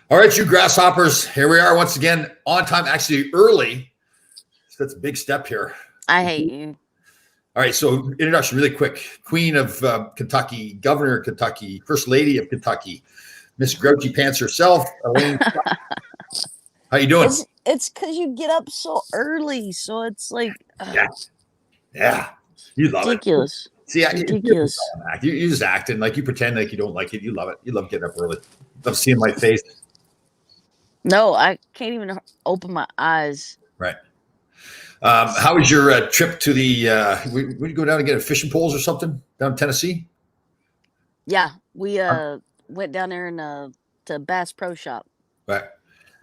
All right, you grasshoppers. Here we are once again on time, actually early. So that's a big step here. I hate you. All right, so introduction really quick. Queen of Kentucky, Governor of Kentucky, First Lady of Kentucky, Miss Grouchy Pants herself, Elaine. How you doing? It's because you get up so early, so it's like Yeah. You love ridiculous. it. See, Ridiculous. You just acting like you pretend like you don't like it. You love it. You love getting up early. Love seeing my face. No, I can't even open my eyes. Right. How was your trip to the? Would you go down and get fishing poles or something down in Tennessee? Yeah, we went down there and to Bass Pro Shop, Right.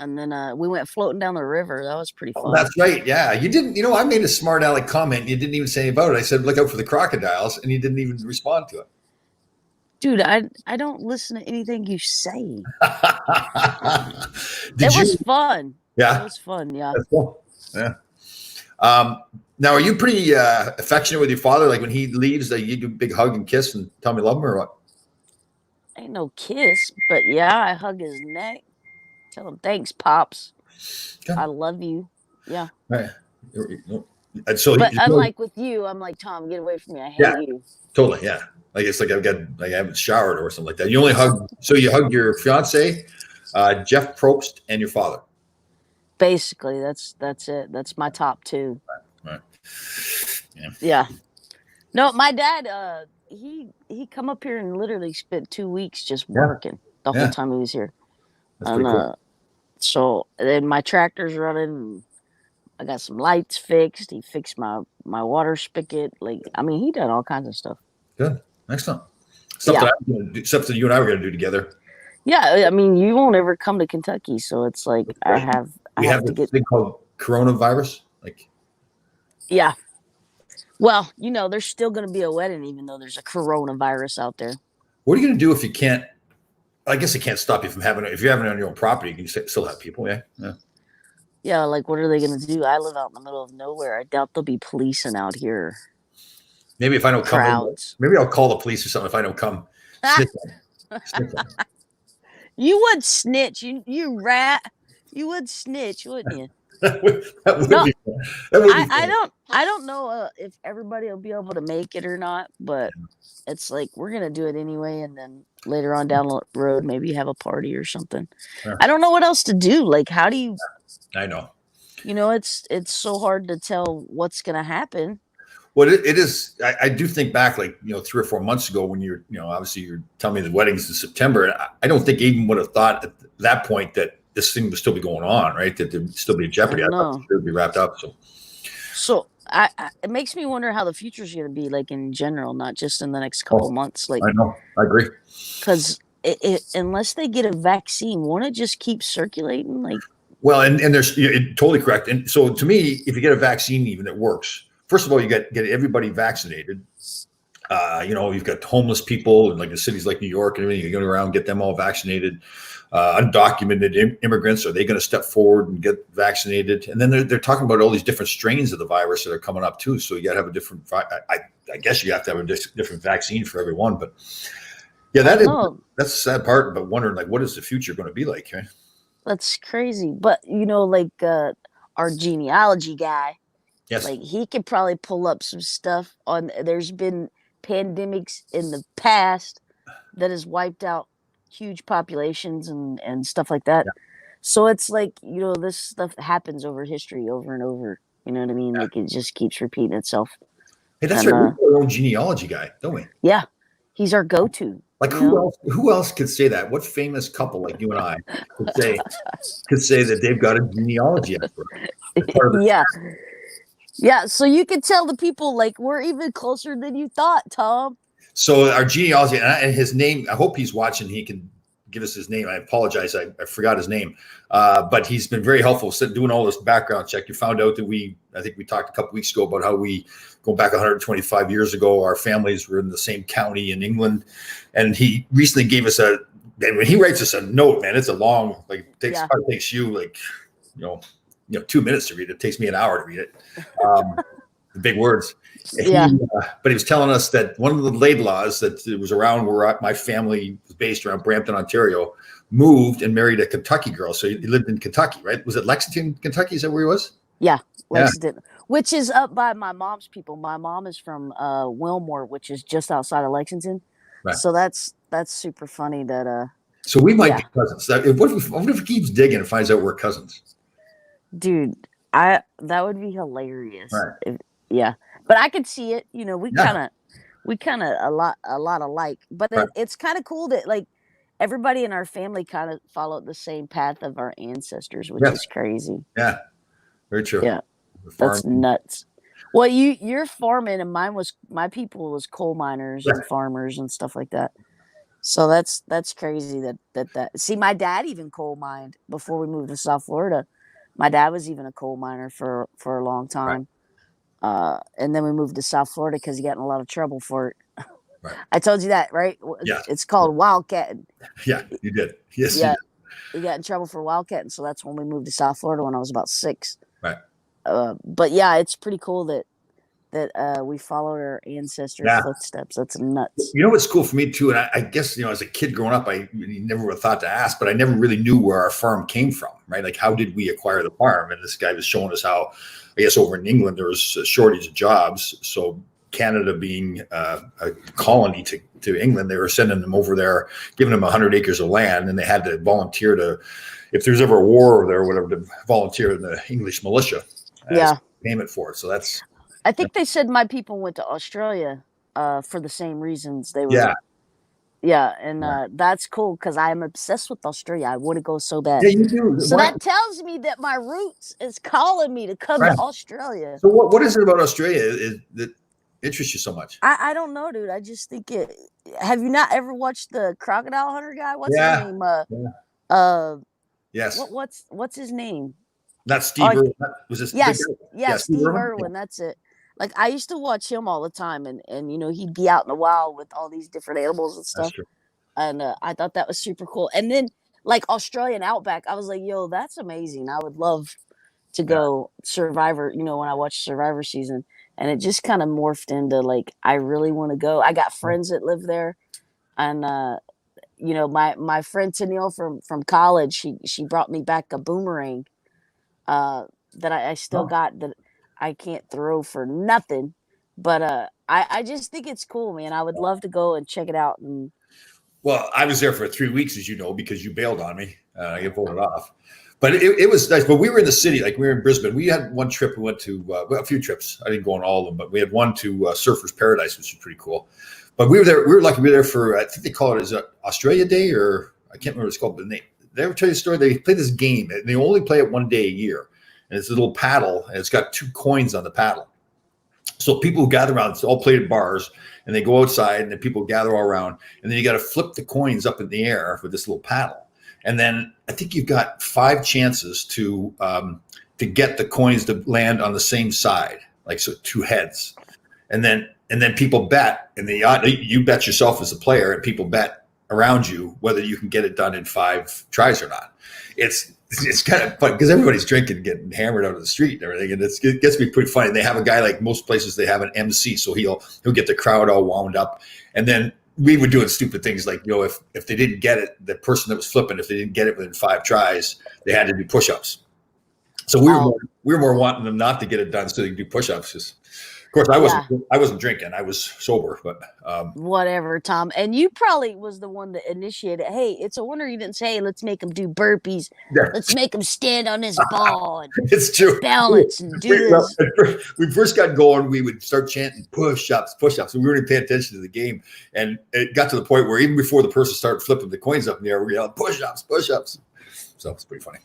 and then we went floating down the river. That was pretty fun. Oh, that's right. Yeah, you didn't. You know, I made a smart aleck comment. And you didn't even say anything about it. I said, "Look out for the crocodiles," and you didn't even respond to it. Dude, I don't listen to anything you say. It was fun. Yeah, it was fun. Yeah. That's cool. Yeah. Now, are you pretty affectionate with your father? Like when he leaves, you do a big hug and kiss and tell me love him or what? Ain't no kiss, but yeah, I hug his neck. Tell him thanks, Pops. Okay. I love you. Yeah. Right. And so, but unlike with you, I'm like, Tom, get away from me. I hate you. Totally. Yeah. Like it's like I haven't showered or something like that. You only hug. So you hug your fiance, Jeff Probst, and your father. Basically, that's it. That's my top two. Right. Yeah. No, my dad. He come up here and literally spent 2 weeks just working the whole time he was here. That's pretty cool. So then my tractor's running. I got some lights fixed. He fixed my water spigot. Like, I mean, he done all kinds of stuff. Good. Excellent. Stuff that you and I were going to do together. Yeah. I mean, you won't ever come to Kentucky. So it's like, I have to get thing called coronavirus. Like, yeah. Well, you know, there's still going to be a wedding, even though there's a coronavirus out there. What are you going to do if you can't? I guess it can't stop you from having it. If you're having it on your own property, you can still have people. Yeah. Yeah, like what are they going to do? I live out in the middle of nowhere. I doubt they'll be policing out here. Maybe if I don't come, maybe I'll call the police or something if I don't come. You would snitch, you rat. You would snitch, wouldn't you? that would be fun. I don't know if everybody will be able to make it or not, but it's like we're gonna do it anyway, and then later on down the road, maybe have a party or something. Yeah. I don't know what else to do. Like, how do you? I know. You know, it's so hard to tell what's gonna happen. Well, it is. I do think back, like 3 or 4 months ago, when obviously you're telling me the wedding's in September, and I don't think I even would have thought at that point that this thing would still be going on, right? That there'd still be a jeopardy. I thought it would be wrapped up. So it makes me wonder how the future is going to be, like in general, not just in the next couple months. Like, I know, I agree. Because unless they get a vaccine, won't it just keep circulating? Like, well, and there's totally correct. And so to me, if you get a vaccine, even it works. First of all, you get everybody vaccinated. You've got homeless people and like in cities like New York and everything. You go around, get them all vaccinated. Undocumented immigrants, are they going to step forward and get vaccinated? And then they're talking about all these different strains of the virus that are coming up too. So you got to have a different. I guess you have to have a different vaccine for everyone. But yeah, that's the sad part. But wondering like, what is the future going to be like? Right? That's crazy. But like our genealogy guy. Yes. Like he could probably pull up some stuff on. There's been pandemics in the past that has wiped out huge populations and stuff like that. Yeah. So it's like, this stuff happens over history over and over. You know what I mean? Yeah. Like it just keeps repeating itself. Hey, that's right. We're our own genealogy guy, don't we? Yeah. He's our go-to. Like who else could say that? What famous couple like you and I could say that they've got a genealogy expert? Yeah. Yeah. So you could tell the people like we're even closer than you thought, Tom. So our genealogy and his name, I hope he's watching. He can give us his name. I apologize. I forgot his name. But he's been very helpful doing all this background check. You found out that I think we talked a couple weeks ago about how we go back 125 years ago. Our families were in the same county in England. And he recently gave us and when he writes us a note, man, it's a long, like it takes you like, 2 minutes to read it. It takes me an hour to read it. The big words. Yeah. But he was telling us that one of the Laidlaws that was around where my family was based around Brampton, Ontario, moved and married a Kentucky girl. So he lived in Kentucky, right? Was it Lexington, Kentucky? Is that where he was? Yeah, Yeah. Lexington, which is up by my mom's people. My mom is from Wilmore, which is just outside of Lexington. Right. So that's super funny that So we might yeah. be cousins. What if he keeps digging and finds out we're cousins? Dude, that would be hilarious. Right. Yeah. But I could see it, you know, Yeah. we kind of a lot alike. But Right. it's kind of cool that like everybody in our family kind of followed the same path of our ancestors, which Yes. is crazy. Yeah. Very true. Yeah. That's nuts. Well, you're farming, and my people was coal miners and Right. farmers and stuff like that. So that's crazy that see, my dad even coal mined before we moved to South Florida. My dad was even a coal miner for a long Right. time. And then we moved to South Florida because he got in a lot of trouble for it. Right. I told you that, right? Yeah. It's called wildcat. Yeah, you did. Yes, Yeah. you did. He got in trouble for wildcat, and so that's when we moved to South Florida when I was about 6. Right. But yeah, it's pretty cool that we followed our ancestors' footsteps. That's nuts. You know what's cool for me too, and I guess, you know, as a kid growing up, I never would have thought to ask, but I never really knew where our farm came from, right? Like, how did we acquire the farm? And this guy was showing us how, I guess, over in England there was a shortage of jobs, so Canada being a colony to England, they were sending them over there, giving them 100 acres of land, and they had to volunteer to, if there's ever a war there or whatever, to volunteer in the English militia. Yeah. Payment for it. So that's. I think they said my people went to Australia for the same reasons. They were. Yeah. Yeah, and that's cool because I'm obsessed with Australia. I want to go so bad. Yeah, you do. So that tells me that my roots is calling me to come to Australia. So what is it about Australia that interests you so much? I don't know, dude. I just think it. Have you not ever watched the Crocodile Hunter guy? What's his name? Yes. What's his name? Not Steve Irwin. Was this? Yes, Steve Irwin. That's it. Like, I used to watch him all the time, and you know, he'd be out in the wild with all these different animals and stuff. And I thought that was super cool. And then like Australian Outback, I was like, yo, that's amazing. I would love to go Survivor, you know, when I watched Survivor season. And it just kind of morphed into like, I really want to go. I got friends that live there. And you know, my friend Tennille from college, she brought me back a boomerang that I still got, that I can't throw for nothing. But I just think it's cool, man. I would love to go and check it out. And well, I was there for 3 weeks, as you know, because you bailed on me. I get voted off. But it was nice. But we were in the city, like we were in Brisbane. We had one trip. We went to a few trips. I didn't go on all of them, but we had one to Surfers Paradise, which was pretty cool. But we were there. We were lucky. We were there for, I think they call it, is it Australia Day, or I can't remember what it's called. But they ever tell you a story? They play this game, and they only play it one day a year. And it's a little paddle, and it's got 2 coins on the paddle. So people gather around. It's all played at bars, and they go outside, and then people gather all around, and then you got to flip the coins up in the air with this little paddle. And then I think you've got 5 chances to get the coins to land on the same side, like, so 2 heads. And then people bet, and you bet yourself as a player, and people bet around you whether you can get it done in 5 tries or not. It's kind of fun because everybody's drinking and getting hammered out of the street and everything, and it gets to be pretty funny. They have a guy, like most places, they have an MC, so he'll get the crowd all wound up, and then we were doing stupid things like, you know, if they didn't get it, the person that was flipping, if they didn't get it within 5 tries, they had to do push-ups. So we were more wanting them not to get it done so they could do push-ups. Of course, I wasn't drinking. I was sober, but whatever, Tom. And you probably was the one that initiated. Hey, it's a wonder you didn't say, let's make them do burpees. Yeah. Let's make them stand on this ball and it's true. Balance and do this. We first got going, we would start chanting push-ups. We weren't paying attention to the game, and it got to the point where even before the person started flipping the coins up in the air, we yelled push-ups. So it's pretty funny.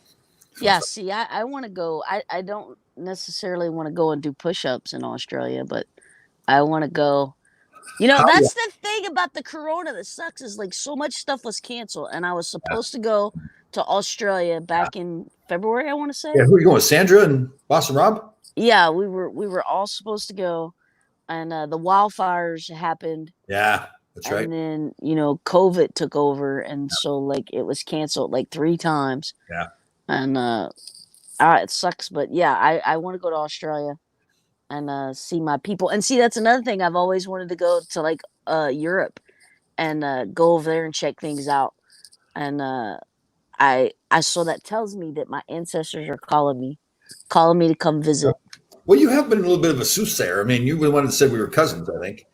Yeah, see, I want to go. I don't necessarily want to go and do push-ups in Australia, but I want to go. You know, that's the thing about the corona that sucks, is like so much stuff was canceled, and I was supposed to go to Australia back in February, I want to say. Yeah, who are you going with, Sandra and Boston Rob? Yeah, we were all supposed to go, and the wildfires happened. Yeah, that's right. And then, you know, COVID took over, and so like it was canceled like 3 times. Yeah. And it sucks, but yeah, I want to go to Australia and see my people. And see, that's another thing, I've always wanted to go to, like Europe, and go over there and check things out. And I so that tells me that my ancestors are calling me to come visit. Well, you have been a little bit of a soothsayer. I mean, you were the one that said we were cousins, I think,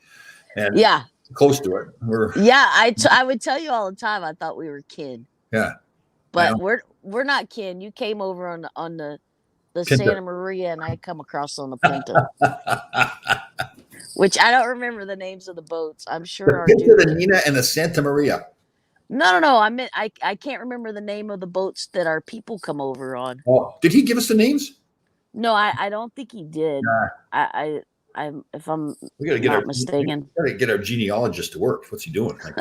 and Yeah, close to it. We're yeah. I would tell you all the time. I thought we were kin, yeah, I but know. we're not kin. You came over on the Pinta. Santa Maria, and I come across on the Pinta, which I don't remember the names of the boats. I'm sure The our Pinta, dude. the Nina, and the Santa Maria. No. I meant I can't remember the name of the boats that our people come over on. Oh, did he give us the names? No, I don't think he did. Nah, I if I'm we got to not mistaken. get our genealogist to work. What's he doing? Like,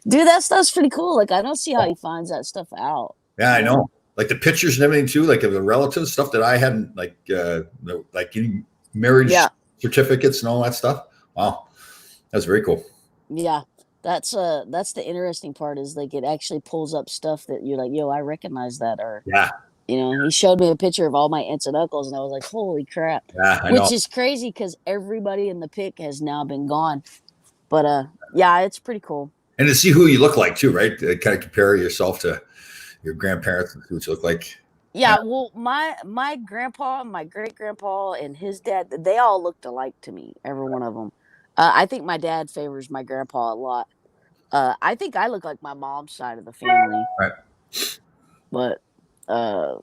Dude, that stuff's pretty cool. Like I don't see how he finds that stuff out. yeah, I know. Like the pictures and everything too, like of the relatives, stuff that I hadn't like getting marriage Yeah, certificates and all that stuff. Wow, that's very cool. yeah. That's the interesting part is like it actually pulls up stuff that you're like, yo, I recognize that, or Yeah, he showed me a picture of all my aunts and uncles, and I was like, holy crap, yeah, I know. which is crazy because everybody in the pic has now been gone. But yeah, it's pretty cool. And to see who you look like too, right? To kind of compare yourself to your grandparents and who you look like. Yeah, well, my grandpa, my great grandpa, and his dad, they all looked alike to me, every one of them. I think my dad favors my grandpa a lot. I think I look like my mom's side of the family, Right. but uh,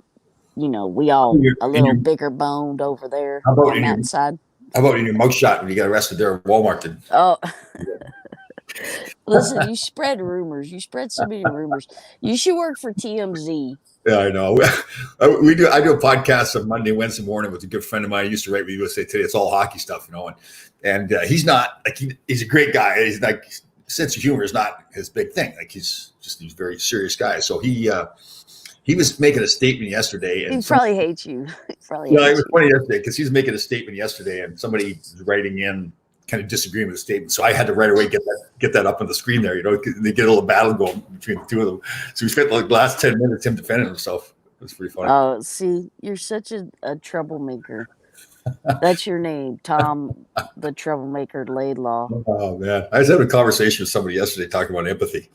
we all a In little your, bigger boned over there how about on that side. how about in your mugshot when you got arrested there at Walmart? Oh, listen, you spread rumors. You spread so many rumors. You should work for TMZ. Yeah, I know. We do. I do a podcast on Monday, Wednesday morning with a good friend of mine. I used to write with USA Today. It's all hockey stuff, and he's not like he's a great guy. He's like sense of humor is not his big thing. Like he's a very serious guy. So he was making a statement yesterday, and He probably hates you. He probably it hates was you. funny yesterday because he was making a statement yesterday, and somebody was writing in kind of disagreeing with the statement. So I had to right away get that up on the screen there. They get a little battle going between the two of them. So we spent like the last 10 minutes him defending himself. It was pretty funny. Oh, see, you're such a troublemaker. That's your name, Tom, the troublemaker Laidlaw. Oh man, I was having a conversation with somebody yesterday talking about empathy,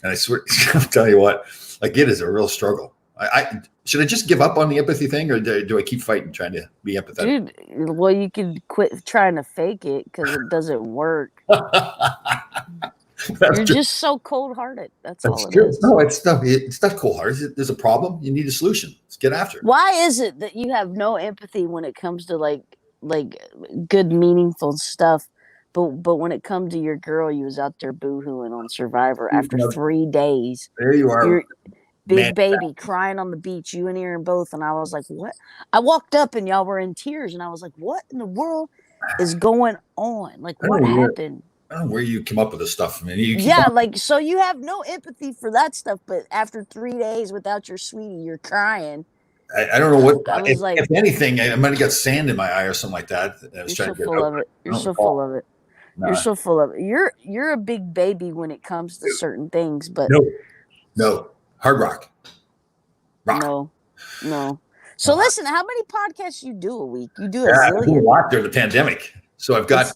and I swear, I'll tell you what, like it is a real struggle. I should I just give up on the empathy thing, or do I keep fighting trying to be empathetic? Dude, well, you could quit trying to fake it because it doesn't work. You're just so cold-hearted. That's all it is. No, it's not cold hearted. There's a problem. You need a solution. Let's get after it. Why is it that you have no empathy when it comes to like good, meaningful stuff, but when it comes to your girl, you was out there boohooing on Survivor after 3 days. There you are. Your big Man. baby crying on the beach, you and Aaron both, and I was like, what? I walked up and y'all were in tears, and I was like, what in the world is going on? Like, what happened? I don't know where you come up with this stuff. I mean, like, so you have no empathy for that stuff, but after 3 days without your sweetie, you're crying. I don't know what. I was like, if anything, I might have got sand in my eye or something like that. You're so full of it. You're so full of it. You're so full of it. You're a big baby when it comes to certain things, but no, hard rock. No. So listen, how many podcasts you do a week? You do a I zillion. do a lot during the pandemic. So I've got.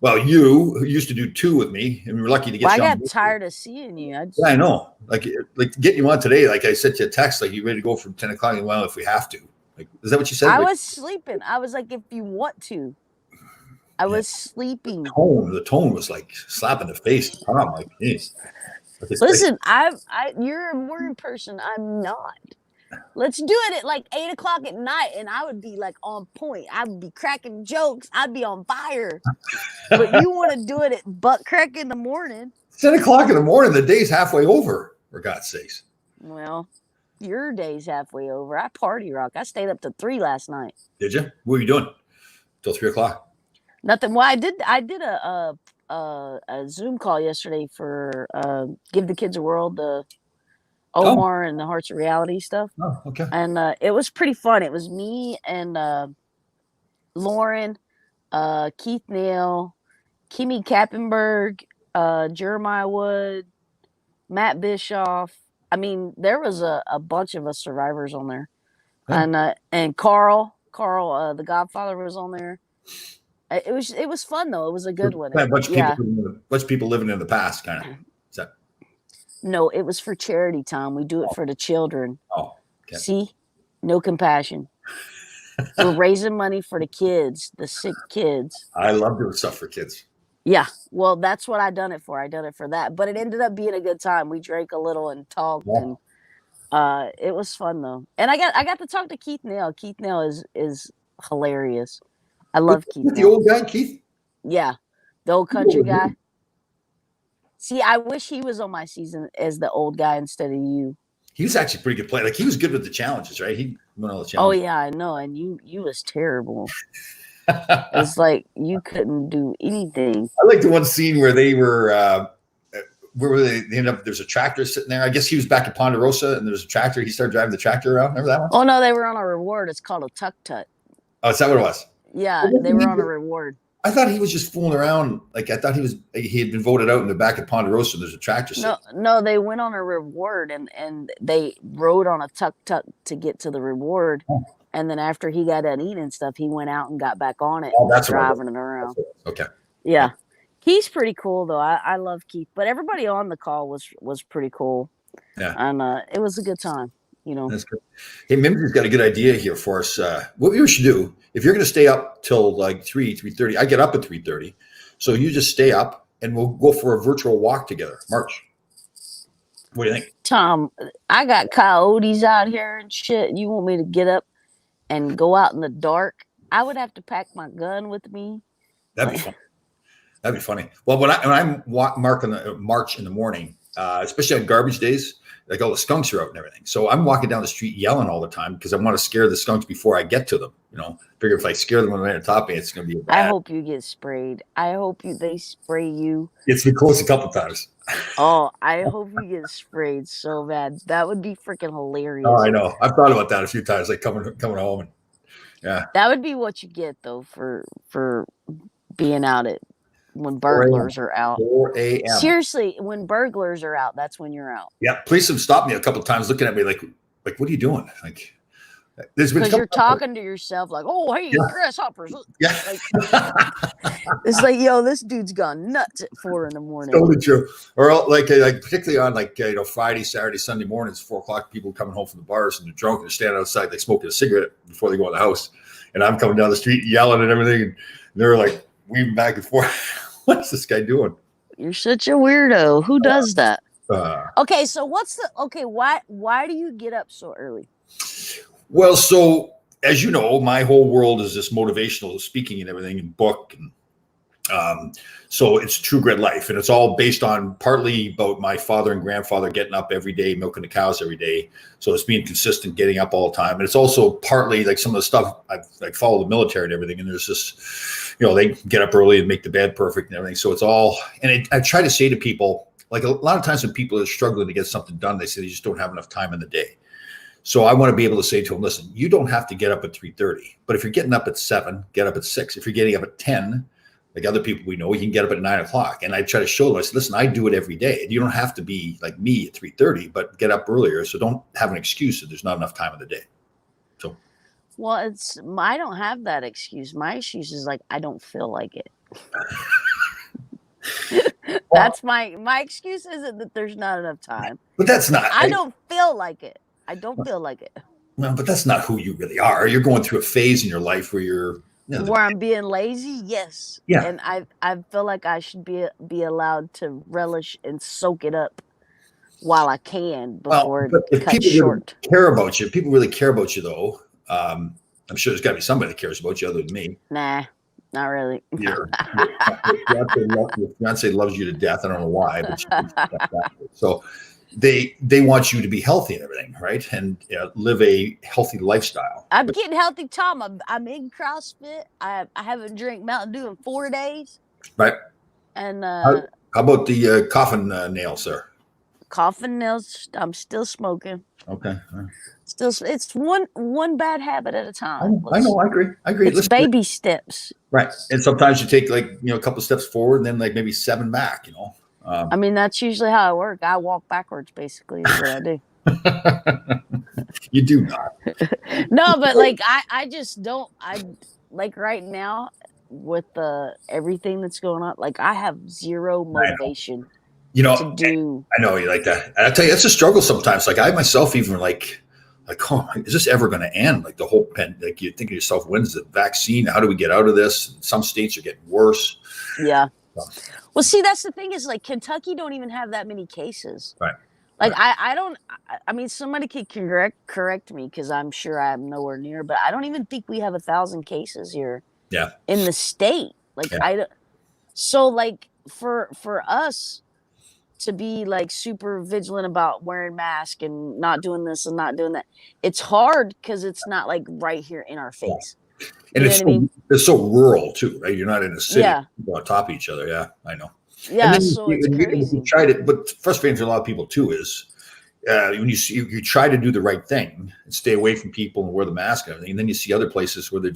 Well, you used to do 2 with me, and we were lucky to get. I got tired of seeing you. Yeah, I know. Like getting you on today. Like I sent you a text, like you ready to go from 10 o'clock? Well, if we have to. Like, is that what you said? I was sleeping. I was like, if you want to. I was sleeping. The tone was like slapping the face. I'm like, geez. Listen, you're a morning person. I'm not. Let's do it at like 8 o'clock at night, and I would be like on point. I would be cracking jokes. I'd be on fire. But you want to do it at butt crack in the morning. 10 o'clock in the morning. The day's halfway over. For God's sakes. Well, your day's halfway over. I party rock. I stayed up to 3 last night. Did you? What were you doing till 3 o'clock? Nothing. Well, I did a Zoom call yesterday for Give the Kids a World, the Omar and the Hearts of Reality stuff. Oh, okay. And it was pretty fun. It was me and Lauren, Keith Neal, Kimmy Kappenberg, Jeremiah Wood, Matt Bischoff. I mean, there was a bunch of us survivors on there. Yeah. And Carl, the Godfather, was on there. It was fun though. It was a good one. A bunch of people living in the past, kind of. No, it was for charity, Tom. We do it for the children. Oh, okay. See? No compassion. We're raising money for the kids, the sick kids. I love doing stuff for kids. Yeah. Well, that's what I done it for. I done it for that. But it ended up being a good time. We drank a little and talked Yeah. and it was fun though. And I got to talk to Keith Nail. Keith Nail is hilarious. I love Keith The Nail. old guy, Keith? Yeah. The old country guy. See, I wish he was on my season as the old guy instead of you. He was actually a pretty good player. Like he was good with the challenges, right? He won all the Oh challenges. yeah, I know. And you was terrible. It's like you couldn't do anything. I like the one scene where they were where were they ended up there's a tractor sitting there. I guess he was back at Ponderosa and there's a tractor. He started driving the tractor around. Remember that one? Oh no, they were on a reward. It's called a tuck tut. Oh, is that what it was? Yeah, they were on a reward. I thought he was just fooling around. Like I thought he had been voted out in the back at Ponderosa. And there's a tractor sitting. No, they went on a reward and they rode on a tuck tuck to get to the reward. Oh. And then after he got done eating stuff, he went out and got back on it. Oh, that's driving it around. Okay. Yeah. Keith's pretty cool though. I love Keith, but everybody on the call was pretty cool. Yeah. And it was a good time, you know. That's good. Hey, Mimsy's got a good idea here for us. What we should do, if you're going to stay up till like 3:30, I get up at 3:30. So you just stay up and we'll go for a virtual walk together. March. What do you think? Tom, I got coyotes out here and shit. You want me to get up and go out in the dark? I would have to pack my gun with me. That'd be fun. That'd be funny. Well, when I'm marking the march in the morning, especially on garbage days, like all the skunks are out and everything. So I'm walking down the street yelling all the time because I want to scare the skunks before I get to them. You know, figure if I scare them when they're on top of me, it's going to be bad. I hope you get sprayed. I hope they spray you. It's been close a couple times. Oh, I hope you get sprayed so bad. That would be freaking hilarious. Oh, I know. I've thought about that a few times, like coming home and yeah. That would be what you get though for being out at when burglars are out. 4 a.m. Seriously, when burglars are out, that's when you're out. Yeah, police have stopped me a couple of times, looking at me like, what are you doing? Like, there's been because you're talking to yourself like, oh, hey, yeah. grasshoppers. Yeah, like, it's like, yo, this dude's gone nuts at 4 a.m. Totally true. Or like particularly on like Friday, Saturday, Sunday mornings, 4 o'clock, people coming home from the bars and they're drunk and they're standing outside, they smoking a cigarette before they go in the house, and I'm coming down the street yelling and everything, and they're like weaving back and forth. What's this guy doing? You're such a weirdo. Who does that? Okay, so why do you get up so early? Well, so as you know, my whole world is this motivational speaking and everything and book. And so it's True Grit Life. And it's all based on partly about my father and grandfather getting up every day, milking the cows every day. So it's being consistent, getting up all the time. And it's also partly like some of the stuff I've like follow the military and everything. And there's this, they get up early and make the bed perfect and everything. So it's all, and I try to say to people, like a lot of times when people are struggling to get something done, they say they just don't have enough time in the day. So I want to be able to say to them, listen, you don't have to get up at 3:30, but if you're getting up at 7, get up at 6. If you're getting up at 10, like other people we know, you can get up at 9 o'clock. And I try to show them, I said, listen, I do it every day. You don't have to be like me at 3:30, but get up earlier. So don't have an excuse that there's not enough time in the day. So, well, I don't have that excuse. My excuse is like, I don't feel like it. That's my excuse isn't that there's not enough time. But that's not. I don't feel like it. I don't feel like it. Well, but that's not who you really are. You're going through a phase in your life where you're where I'm being lazy, yes. Yeah. And I feel like I should be allowed to relish and soak it up while I can before it cuts short. Really care about you. People really care about you, though. I'm sure there's got to be somebody that cares about you other than me. Nah, not really. Your fiance loves you to death. I don't know why, but so they want you to be healthy and everything, right? And live a healthy lifestyle. I'm getting healthy, Tom. I'm in CrossFit. I haven't drank Mountain Dew in 4 days. Right. And how about the coffin nails, sir? Coffin nails. I'm still smoking. Okay. Still, it's one bad habit at a time. I know. I agree. It's baby steps. Right. And sometimes you take like a couple steps forward and then like maybe 7 back. I mean, that's usually how I work. I walk backwards, basically, is what I do. You do not. No, but like I just don't. I like right now with everything that's going on. Like I have zero motivation You know, to do. I know you like that. And I tell you, it's a struggle sometimes. Like I myself, even like, oh, is this ever going to end? Like the whole like you think of yourself, when's the vaccine? How do we get out of this? Some states are getting worse. Yeah. So, Well, see, that's the thing is like Kentucky don't even have that many cases. right. Like Right. I don't. I mean, somebody could correct me because I'm sure I'm nowhere near, but I don't even think we have 1,000 cases here Yeah. in the state. Like Yeah. so like for us to be like super vigilant about wearing masks and not doing this and not doing that, it's hard because it's not like right here in our Yeah. face. And You know what I mean? it's so rural too, right? You're not in a city Yeah. on top of each other. Yeah, I know. And Yeah. then So it's you crazy. try to, but frustrating for a lot of people too is when you try to do the right thing and stay away from people and wear the mask and everything, and then you see other places where they're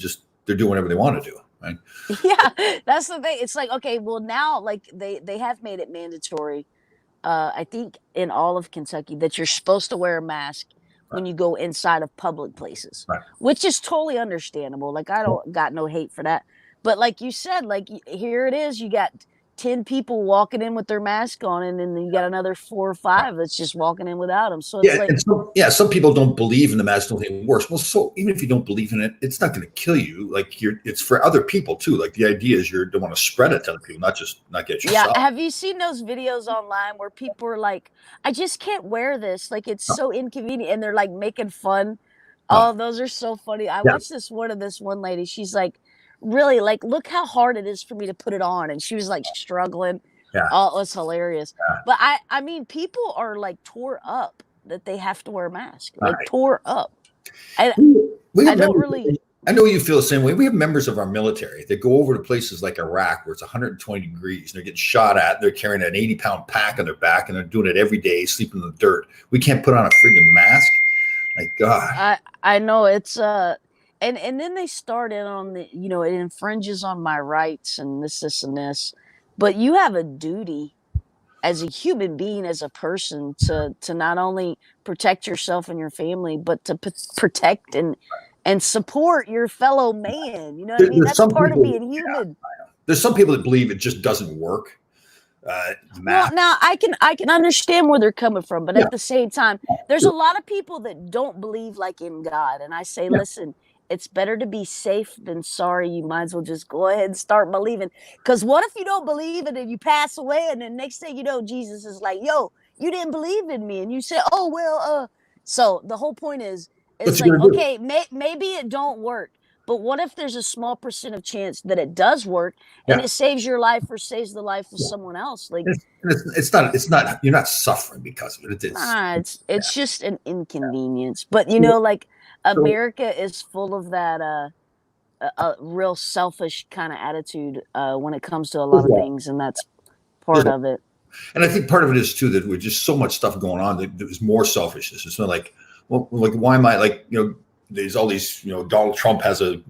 doing whatever they want to do, right? Yeah, that's the thing. It's like, okay, well now like they have made it mandatory, I think in all of Kentucky that you're supposed to wear a mask Right. when you go inside of public places, Right. which is totally understandable. Like I don't got no hate for that. But like you said, like here it is, you got 10 people walking in with their mask on, and then you got another 4 or 5 that's just walking in without them. So it's Yeah, like, and some people don't believe in the mask, don't think it works. Well, so even if you don't believe in it, it's not going to kill you. Like it's for other people too. Like the idea is you don't want to spread it to other people, not get yeah, yourself. have you seen those videos online where people are like, I just can't wear this. Like it's so inconvenient. And they're like making fun. No. Oh, those are so funny. I Yeah, watched this one lady. She's like, really, like, look how hard it is for me to put it on. And she was like struggling. yeah. Oh, it was hilarious. But I mean, people are like tore up that they have to wear a mask, All like right. tore up. I We I have don't members, really. I know you feel the same way. We have members of our military that go over to places like Iraq where it's 120 degrees and they're getting shot at. They're carrying an 80-pound pack on their back and they're doing it every day, sleeping in the dirt. We can't put on a friggin' mask. Like, God. I know it's and then they start in on the, it infringes on my rights and this and this, but you have a duty as a human being, as a person, to not only protect yourself and your family, but to protect and support your fellow man. You know what I mean? There's That's some part of people, being human. there's some people that believe it just doesn't work. The Well, mask. now I can understand where they're coming from, but Yeah. at the same time, there's a lot of people that don't believe like in God, and I say, Yeah. listen, it's better to be safe than sorry. You might as well just go ahead and start believing. Because what if you don't believe it and you pass away, and then next thing you know, Jesus is like, "Yo, you didn't believe in me," and you say, "Oh well." So the whole point is, it's What's he like, gonna do? okay, maybe it don't work, but what if there's a small percent of chance that it does work and Yeah. it saves your life or saves the life of someone else? Like, It's not, you're not suffering because of it. nah, it's just an inconvenience. But Yeah. like So, America is full of that a real selfish kind of attitude when it comes to a lot there's a of lot. things, and that's There's part a of it. And I think part of it is too that with just so much stuff going on that there's more selfishness. It's not like, well, like why am I like there's all these Donald Trump has a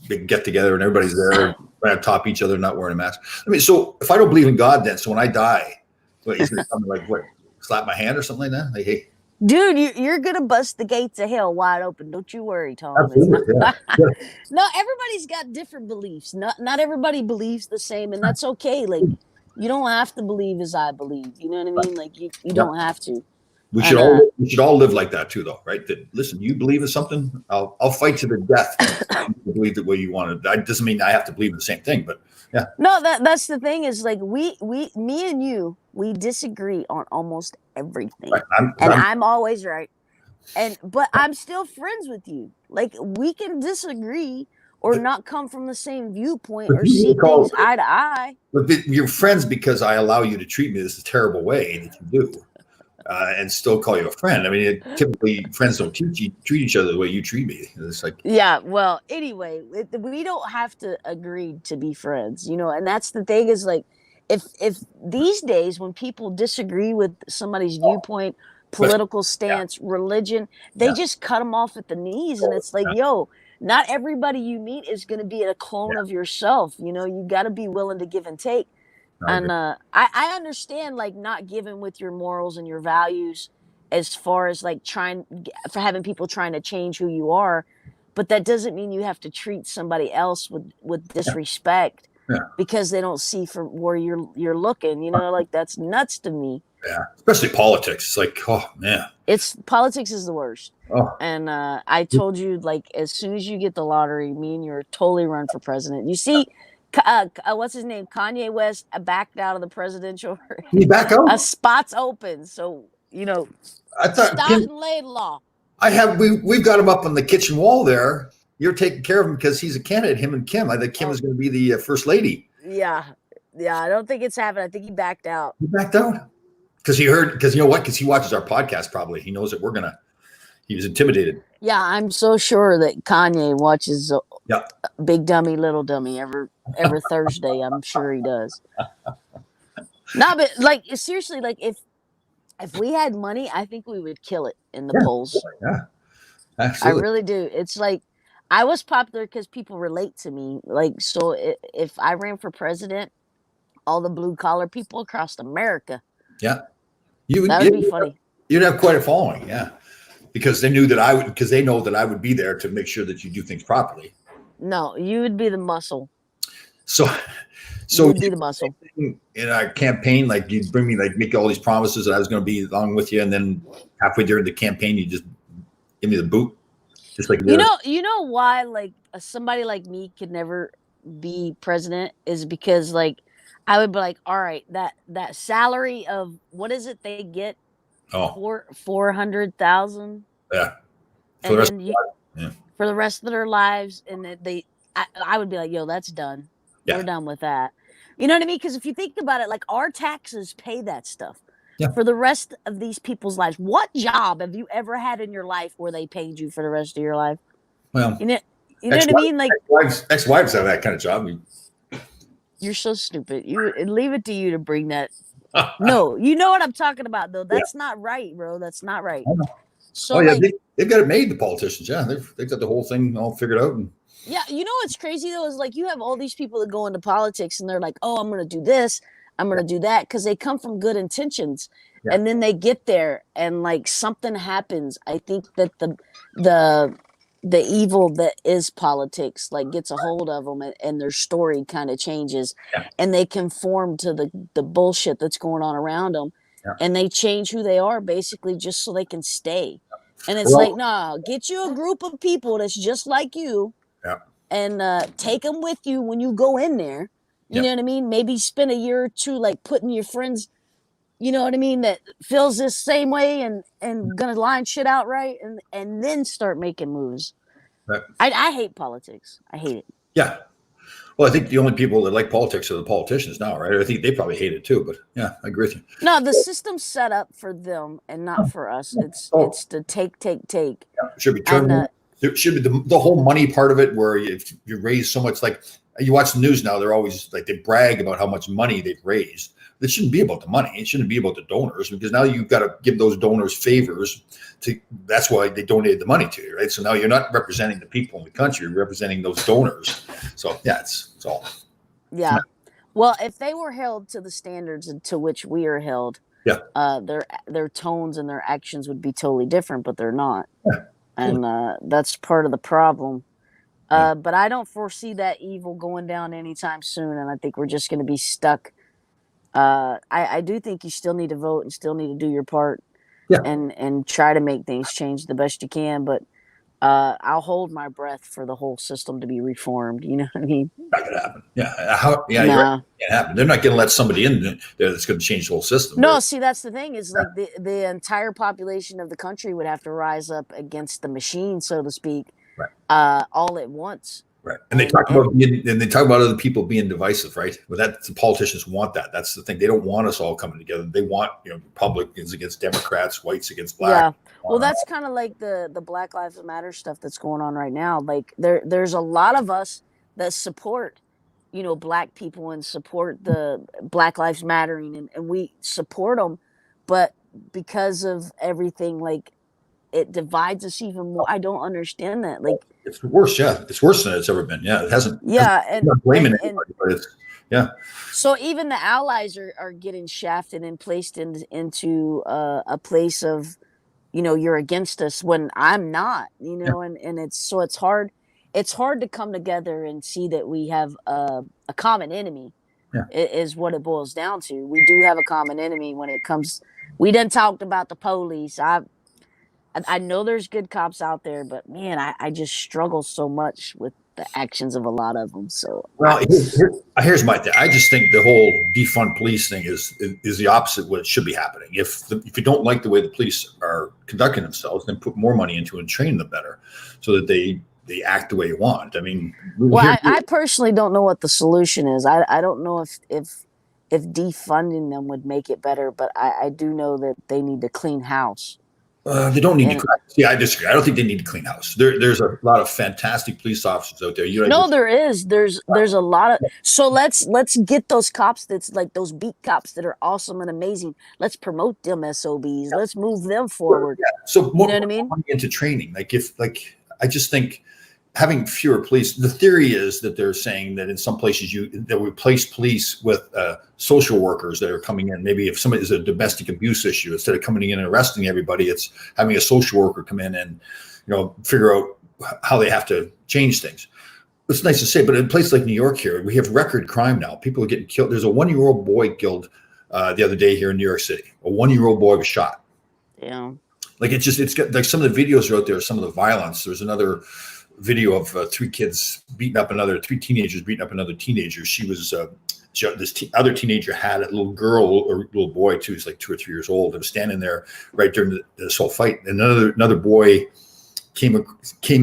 big get together and everybody's there right on top of each other, not wearing a mask. I mean, so if I don't believe in God, then so when I die, what, he's gonna come like what, slap my hand or something like that? Like, hey, Dude, you're gonna bust the gates of hell wide open. Don't you worry, Tom. It's absolutely, not. yeah, No, everybody's got different beliefs. Not everybody believes the same, and that's okay. Like you don't have to believe as I believe. You know what I mean? Like you yeah. don't have to. We should And all we should all live like that too, though, right? That listen, you believe in something, I'll fight to the death to believe the way you want it. That doesn't mean I have to believe in the same thing, but yeah, no, that's the thing is like me and you, we disagree on almost everything, right. and I'm always right. But I'm still friends with you. Like we can disagree or but, not come from the same viewpoint but or see things eye to eye. you're friends because I allow you to treat me this terrible way that you do, and still call you a friend. I mean, typically friends don't treat each other the way you treat me. It's like, Yeah, well, anyway, we don't have to agree to be friends, and that's the thing is like if these days when people disagree with somebody's viewpoint, especially, political yeah, stance, religion, they yeah, just cut them off at the knees, and it's like, yo, not everybody you meet is going to be a clone yeah, of yourself. You got to be willing to give and take. I agree. And I understand like not giving with your morals and your values as far as like trying for having people trying to change who you are, but that doesn't mean you have to treat somebody else with Yeah, disrespect Yeah. because they don't see from where you're looking. You know, like that's nuts to me. Yeah. Especially politics. It's like, oh man. It's politics is the worst. Oh. And I told you, like, as soon as you get the lottery, me and you are totally run for president. You see, what's his name? Kanye West backed out of the presidential Can you back out? spots open. So, I thought start and lay law. we've got him up on the kitchen wall there. You're taking care of him because he's a candidate, him and Kim. I think Kim is going to be the first lady. Yeah. Yeah. I don't think it's happening. I think he backed out. He backed out because you know what? Because he watches our podcast probably. He knows that he was intimidated. Yeah. I'm so sure that Kanye watches Yeah. Big Dummy, Little Dummy every Thursday. I'm sure he does. No, but like seriously, like if we had money, I think we would kill it in the polls. Yeah, absolutely. I really do. It's like I was popular because people relate to me. Like, so if I ran for president, all the blue collar people across America, Yeah, that would be funny. You'd have quite a following, yeah, because they knew that I would, because they know that I would be there to make sure that you do things properly. No, you would be the muscle. So you'd be the muscle in our campaign. Like you'd bring me, like make all these promises that I was going to be along with you, and then halfway during the campaign, you just give me the boot, just like you know why like somebody like me could never be president is because like I would be like, all right, that salary of what is it they get? Oh, 400,000. Yeah, for the rest of their lives, and I would be like, yo, that's done. Yeah. We're done with that. You know what I mean? Because if you think about it, like our taxes pay that stuff. Yeah. For the rest of these people's lives. What job have you ever had in your life where they paid you for the rest of your life? Well, you know what I mean? Like ex-wives have that kind of job. You're so stupid. You leave it to you to bring that. No, you know what I'm talking about, though. That's not right, bro. That's not right. So they've got it made. The politicians, yeah, they've got the whole thing all figured out. Yeah, you know what's crazy though is like you have all these people that go into politics and they're like, "Oh, I'm going to do this, I'm going to do that," because they come from good intentions, and then they get there and like something happens. I think that the evil that is politics like gets a hold of them, and their story kind of changes, and they conform to the bullshit that's going on around them, and they change who they are basically just so they can stay. And it's like, nah, get you a group of people that's just like you. And take them with you when you go in there. You know what I mean? Maybe spend a year or two like putting your friends, you know what I mean, that feels this same way and gonna line shit out right, and then start making moves. Right. I hate politics. I hate it. Yeah. Well, I think the only people that like politics are the politicians now, right? I think they probably hate it too, but yeah, I agree with you. No, the system's set up for them and not for us. It's to take. Yeah, should be turned. There should be the whole money part of it, where if you raise so much, like you watch the news now, they're always like they brag about how much money they've raised. It shouldn't be about the money. It shouldn't be about the donors, because now you've got to give those donors favors. That's why they donated the money to you, right? So now you're not representing the people in the country; you're representing those donors. So yeah, it's all. Yeah, well, if they were held to the standards to which we are held, their tones and their actions would be totally different, but they're not. Yeah. And that's part of the problem. But I don't foresee that evil going down anytime soon. And I think we're just going to be stuck. I do think you still need to vote and still need to do your part and try to make things change the best you can. But I'll hold my breath for the whole system to be reformed. You know what I mean? Not going to happen. Yeah. Right. Can't happen. They're not going to let somebody in there that's going to change the whole system. No, see, that's the thing is like the entire population of the country would have to rise up against the machine, so to speak, all at once. Right. And they talk about other people being divisive, right? Well, the politicians want that. That's the thing. They don't want us all coming together. They want, Republicans against Democrats, whites against black. Yeah. Well, that's kind of like the Black Lives Matter stuff that's going on right now. Like there's a lot of us that support, black people and support the Black Lives Mattering, and we support them, but because of everything, like it divides us even more. I don't understand that. Like it's worse. Yeah, it's worse than it's ever been. Yeah, it hasn't. Yeah, I'm not blaming anybody, but it's So even the allies are getting shafted and placed into a place of, you're against us when I'm not. And it's hard. it's hard to come together and see that we have a common enemy. Yeah. Is what it boils down to. We do have a common enemy when it comes. We done talked about the police. I know there's good cops out there, but man, I just struggle so much with the actions of a lot of them. So Well, here's my thing. I just think the whole defund police thing is the opposite of what should be happening. If you don't like the way the police are conducting themselves, then put more money into it and train them better, so that they act the way you want. I mean, well, I personally don't know what the solution is. I don't know if defunding them would make it better, but I do know that they need to clean house. They don't need to. Yeah, I disagree. I don't think they need to clean house. There's a lot of fantastic police officers out there. There is. There's a lot of. So let's get those cops. That's like those beat cops that are awesome and amazing. Let's promote them SOBs. Let's move them forward. Yeah. So more, you know what I mean? Money into training. I just think having fewer police. The theory is that they're saying that in some places they'll replace police with social workers that are coming in. Maybe if somebody is a domestic abuse issue, instead of coming in and arresting everybody, it's having a social worker come in and figure out how they have to change things. It's nice to say, but in a place like New York here, we have record crime now. People are getting killed. There's a 1-year-old boy killed the other day here in New York City. A 1-year-old boy was shot. Yeah. Like it's got like some of the videos are out there, some of the violence. There's another video of three teenagers beating up another teenager. She was other teenager had a little girl or little boy too. He's like 2 or 3 years old. And was standing there right during this whole fight. And another boy came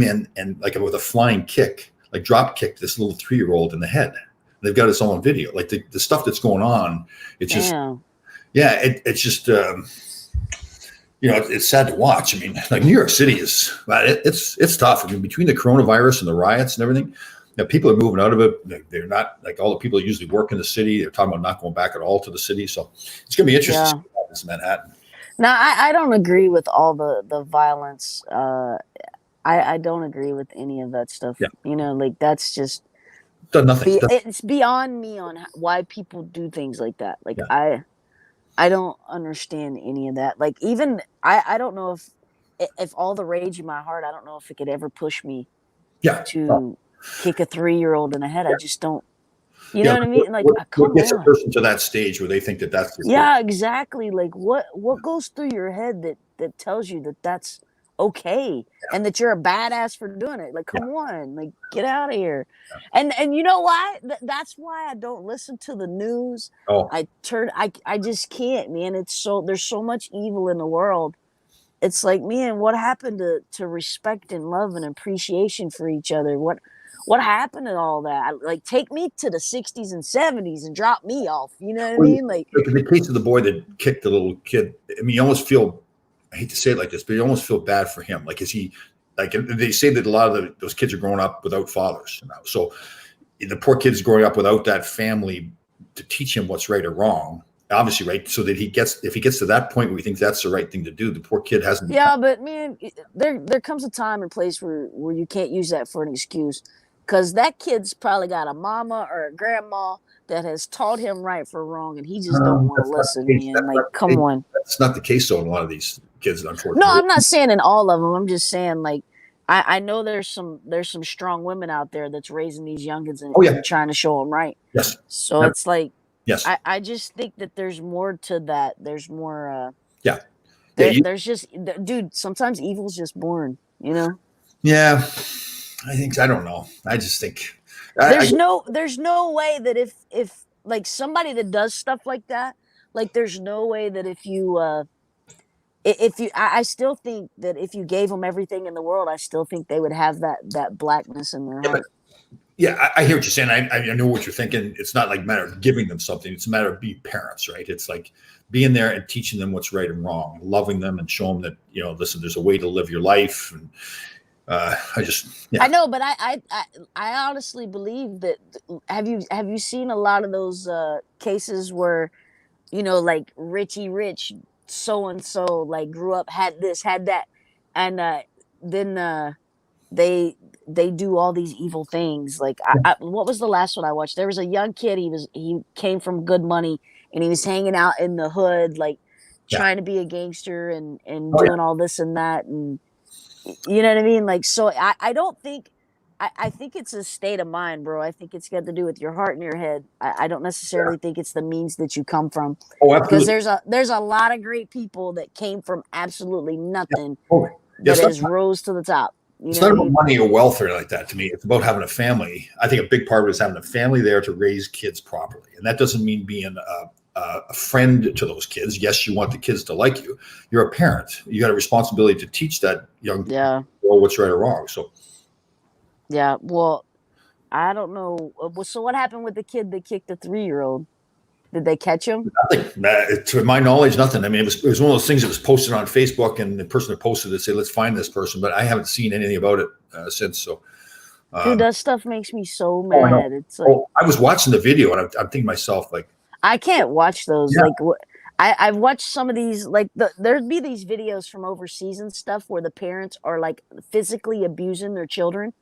in and like with a flying kick, like drop kicked this little 3-year-old in the head. They've got us all on video. Like the stuff that's going on. It's just it's just. It's sad to watch. I mean, like New York City it's tough. I mean, between the coronavirus and the riots and everything, people are moving out of it. They're not like all the people that usually work in the city. They're talking about not going back at all to the city. So it's going to be interesting to see what happens in Manhattan. Now, I don't agree with all the violence. I don't agree with any of that stuff. Yeah. Like that's just done nothing. It's beyond me on why people do things like that. Like I don't understand any of that. Like even I don't know if all the rage in my heart, I don't know if it could ever push me to kick a 3-year-old in the head. I just don't. You know what I mean? Like what gets a person to that stage where they think that's exactly. Like what goes through your head that tells you that that's okay and that you're a badass for doing it? Like come on, like get out of here. And you know why? That's why I don't listen to the news. I just can't, man. There's so much evil in the world. It's like, man, what happened to respect and love and appreciation for each other? What happened to all that? Like, take me to the 60s and 70s and drop me off. You know what I mean? Like in the case of the boy that kicked the little kid, I mean, you almost feel, I hate to say it like this, but you almost feel bad for him. Like, is he, like, they say that a lot of those kids are growing up without fathers. So the poor kid's growing up without that family to teach him what's right or wrong. Obviously, right. So that if he gets to that point where he thinks that's the right thing to do, the poor kid hasn't. Yeah, but man, there comes a time and place where you can't use that for an excuse. Because that kid's probably got a mama or a grandma that has taught him right for wrong, and he just don't want to listen. Man, like, come on. That's not the case though in a lot of these kids, unfortunately. No, I'm not saying in all of them. I'm just saying, like, I know there's some strong women out there that's raising these youngins and trying to show them right. Yes. So it's like, yes. I just think that there's more to that. There's more. There's just, dude. Sometimes evil's just born. Yeah. I think, I don't know. I just think there's no way that if like somebody that does stuff like that, like there's no way that if you I still think that if you gave them everything in the world, I still think they would have that blackness in their heart. I hear what you're saying. I know what you're thinking. It's not like a matter of giving them something. It's a matter of being parents, right? It's like being there and teaching them what's right and wrong, loving them and showing them that, listen, there's a way to live your life. And I know, but I honestly believe that. Have you seen a lot of those cases where, like Richie Rich, so and so, like grew up, had this, had that, and then they do all these evil things. Like what was the last one I watched? There was a young kid. He came from good money and he was hanging out in the hood, like trying to be a gangster and doing all this and that and. You know what I mean? Like, so I don't think I think it's a state of mind, bro. I think it's got to do with your heart and your head. I don't Yeah. necessarily think it's the means that you come from, Oh, because absolutely. there's a lot of great people that came from absolutely Yeah. nothing Totally. Yeah, that has rose to the top. You it's know what not I about mean? money or wealth or like that to me. It's about having a family. I think a big part of it is having a family there to raise kids properly. And that doesn't mean being a friend to those kids. Yes, you want the kids to like you. You're a parent. You got a responsibility to teach that young Yeah, girl what's right or wrong. So yeah. Well, I don't know. So what happened with the kid that kicked the 3-year-old? Did they catch him? nothing, to my knowledge, nothing. I mean, it was one of those things that was posted on Facebook, and the person that posted it said, "Let's find this person," but I haven't seen anything about it since. So, Dude, um, that stuff makes me so oh, I know. mad. It's like Oh, I was watching the video, and I'm thinking to myself, like, I can't watch those. yeah, Like, I've watched some of these. Like, there'd be these videos from overseas and stuff where the parents are like physically abusing their children,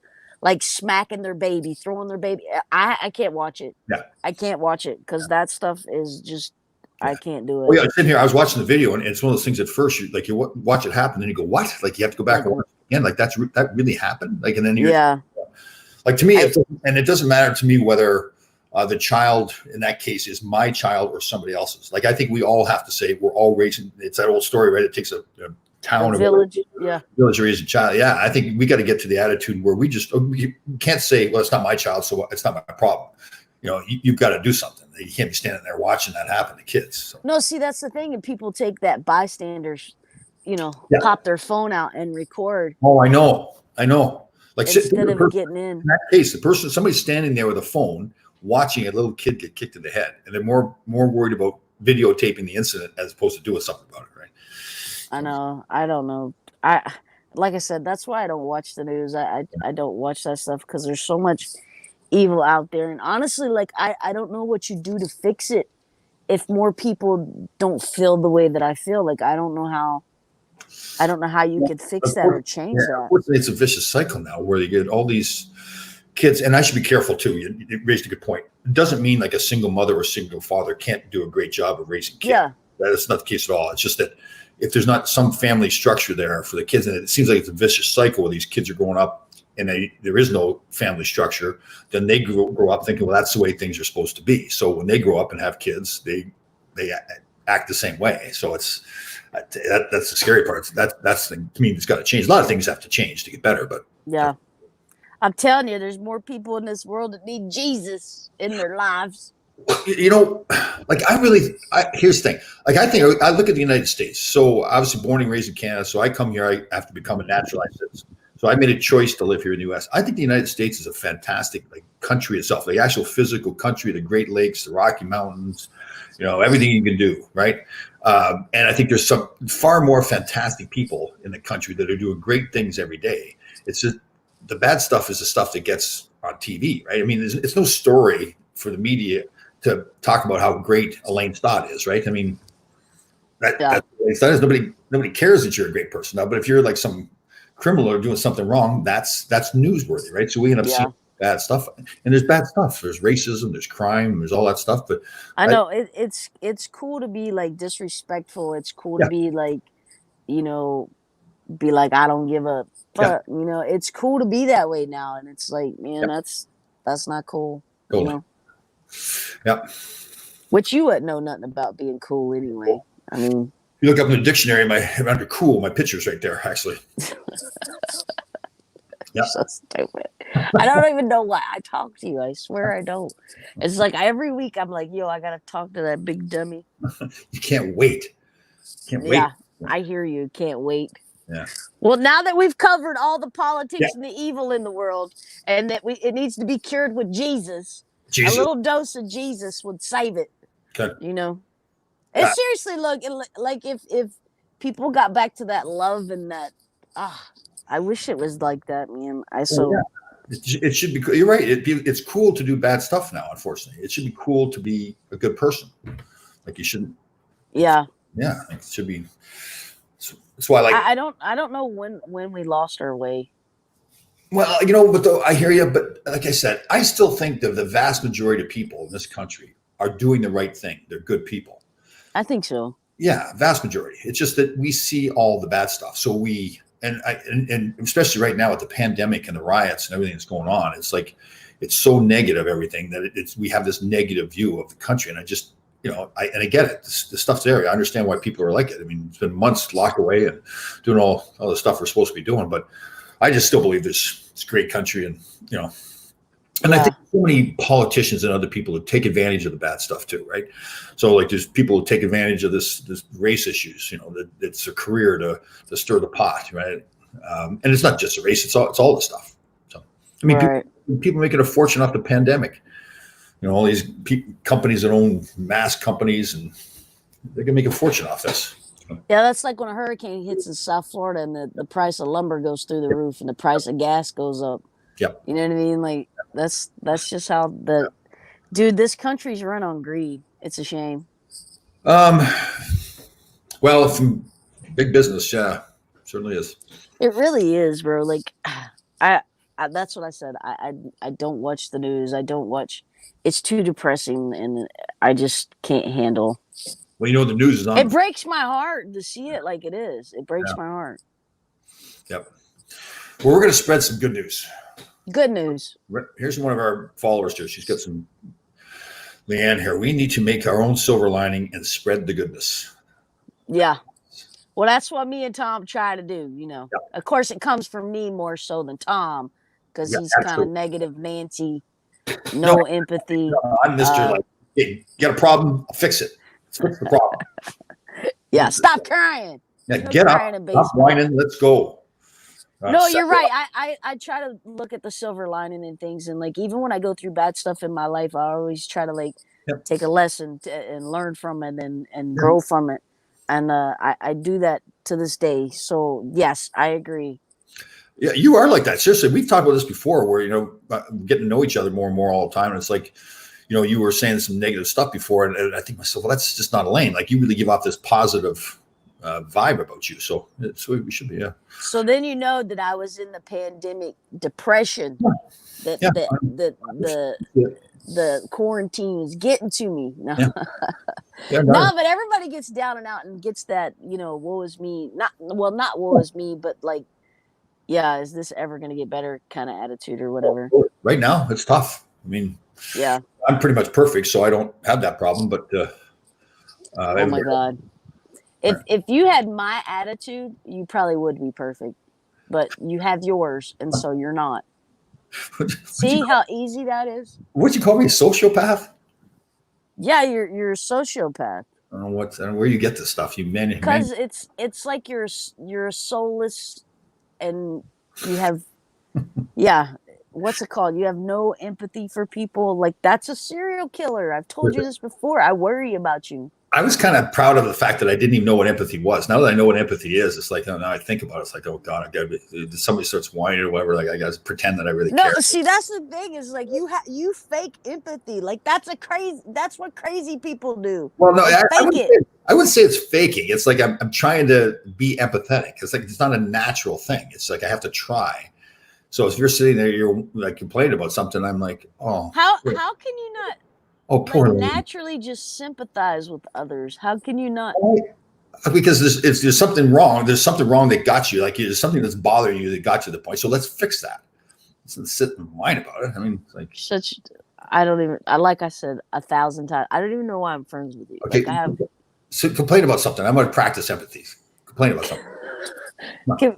like smacking their baby, throwing their baby. I can't watch it. yeah, I can't watch it because that stuff is just I yeah. can't do Oh it. yeah, sitting here, I was watching the video, and it's one of those things. At first, you watch it happen, and you go, "What?" Like you have to go back Like, and watch it again. Like that really happened. Like, and then you're yeah, like, to me, I and it doesn't matter to me whether the child in that case is my child or somebody else's. Like, I think we all have to say we're all raising. It's that old story, right? It takes a a town or village. Yeah, village to raise a child. Yeah, I think we got to get to the attitude where we can't say, "Well, it's not my child, so it's not my problem." You've got to do something. You can't be standing there watching that happen to kids. So, no, see, that's the thing, and people take that bystanders, yeah. pop their phone out and record Oh, I know. Like, instead the of person getting in. in that case, somebody's standing there with a phone watching a little kid get kicked in the head, and they're more worried about videotaping the incident as opposed to doing something about it, right? I So, know. I don't know. I like I said, that's why I don't watch the news. I don't watch that stuff because there's so much evil out there. And honestly, like I don't know what you do to fix it if more people don't feel the way that I feel. Like I don't know how you yeah, could fix that or change that. unfortunately, it's a vicious cycle now where you get all these kids, and I should be careful too. You raised a good point. It doesn't mean like a single mother or single father can't do a great job of raising kids. Yeah. That's not the case at all. It's just that if there's not some family structure there for the kids, and it seems like it's a vicious cycle where these kids are growing up and there is no family structure, then they grow up thinking, well, that's the way things are supposed to be. So when they grow up and have kids, they act the same way. So that's the scary part. That's the, to me, it's got to change. A lot of things have to change to get better, but Yeah. I'm telling you, there's more people in this world that need Jesus in their lives. like here's the thing. Like, I look at the United States. So obviously born and raised in Canada. So I come here, I have to become a naturalized citizen. So I made a choice to live here in the US. I think the United States is a fantastic country itself, the actual physical country, the Great Lakes, the Rocky Mountains, everything you can do, right? And I think there's some far more fantastic people in the country that are doing great things every day. It's just the bad stuff is the stuff that gets on TV, right? I mean, it's no story for the media to talk about how great Elaine Stott is, right? I mean, Yeah. nobody cares that you're a great person now, but if you're like some criminal or doing something wrong, that's newsworthy, right? So we end up Yeah. seeing bad stuff, and there's bad stuff. There's racism, there's crime, there's all that stuff. But I know it's cool to be like disrespectful. It's cool to yeah, be like, you know, be like I don't give a yeah, fuck. It's cool to be that way now, and it's like, man, yeah, that's not cool. totally, yeah. Which you wouldn't know nothing about being cool anyway. I mean, If you look up in the dictionary, under cool, my picture's right there, actually. Yeah. so stupid. I don't even know why I talk to you. I swear I don't. It's like every week I'm like, yo, I gotta talk to that big dummy. You can't wait. Can't wait. Yeah, I hear you. Can't wait. Yeah. Well, now that we've covered all the politics Yeah. and the evil in the world, and that it needs to be cured with Jesus, Jesus. a little dose of Jesus would save it. Okay. And seriously, look, like if people got back to that love and that, I wish it was like that, man. It should be. You're right. It's cool to do bad stuff now. Unfortunately, it should be cool to be a good person. Like, you shouldn't. Yeah. Yeah, it should be. That's why, I don't know when we lost our way. Well, but though I hear you, but like I said, I still think that the vast majority of people in this country are doing the right thing. They're good people. I think so. Yeah, vast majority. It's just that we see all the bad stuff. So and especially right now with the pandemic and the riots and everything that's going on, it's like it's so negative, everything, that we have this negative view of the country. And I just, I get it. The stuff's there. I understand why people are like it. I mean, it's been months locked away and doing all the stuff we're supposed to be doing, but I just still believe it's a great country, and I think so many politicians and other people who take advantage of the bad stuff too, right? So like there's people who take advantage of this race issues, that it's a career to stir the pot, right? And it's not just a race; it's all the stuff. So I mean, people making a fortune off the pandemic. All these companies that own mask companies, and they're gonna make a fortune off this. Yeah, that's like when a hurricane hits in South Florida and the price of lumber goes through the roof and the price of gas goes up. Yep. You know what I mean? Like that's just how dude, this country's run on greed. It's a shame. Well, from big business, yeah, certainly is. It really is, bro. Like I that's what I said. I don't watch the news. I don't watch. It's too depressing, and I just can't handle. Well, the news is on. It breaks my heart to see it like it is. It breaks my heart. Yep. Well, we're going to spread some good news. Good news. Here's one of our followers here. She's got some. Leanne here. We need to make our own silver lining and spread the goodness. Yeah. Well, that's what me and Tom try to do. Yep. Of course, it comes from me more so than Tom, because he's kind of negative Nancy, no empathy. No, I'm Mr. Hey, get a problem, I'll fix it. Fix the problem. Yeah, stop crying. Yeah, get up, stop whining, let's go. No, you're right. I try to look at the silver lining in things, and like even when I go through bad stuff in my life, I always try to take a lesson and learn from it and grow from it. And I do that to this day. So yes, I agree. Yeah, you are like that. Seriously, we've talked about this before, where getting to know each other more and more all the time, and it's like, you were saying some negative stuff before, and I think myself, well, that's just not Elaine. Like you really give off this positive vibe about you, so we should be. Yeah. So then that I was in the pandemic depression. That the quarantine was getting to me. No. No, but everybody gets down and out and gets that, woe is me. Not woe is me, but like, yeah, is this ever going to get better kind of attitude or whatever. Right now, it's tough. I mean, yeah, I'm pretty much perfect, so I don't have that problem. But oh my God, if you had my attitude, you probably would be perfect, but you have yours, and so you're not. See how easy that is? What'd you call me, a sociopath? Yeah, you're a sociopath. I don't know where you get this stuff. You man. Because it's like you're a soulless, and you have, yeah. What's it called? You have no empathy for people. Like that's a serial killer. I've told you this before. I worry about you. I was kind of proud of the fact that I didn't even know what empathy was. Now that I know what empathy is, it's like, now I think about it, it's like, oh God, somebody starts whining or whatever. Like I got to pretend that I really care. No, see, that's the thing is like you fake empathy. Like that's what crazy people do. Well, no, I wouldn't say it's faking. It's like I'm trying to be empathetic. It's like it's not a natural thing. It's like I have to try. So if you're sitting there, you're like complaining about something, I'm like, oh. How can you not? Oh, poor naturally just sympathize with others. How can you not? Because there's something wrong. There's something wrong that got you. Like there's something that's bothering you that got you to the point. So let's fix that. Let's sit and whine about it. I mean, like like I said 1,000 times. I don't even know why I'm friends with you. Okay, like so complain about something. I'm going to practice empathy. Complain about something. No.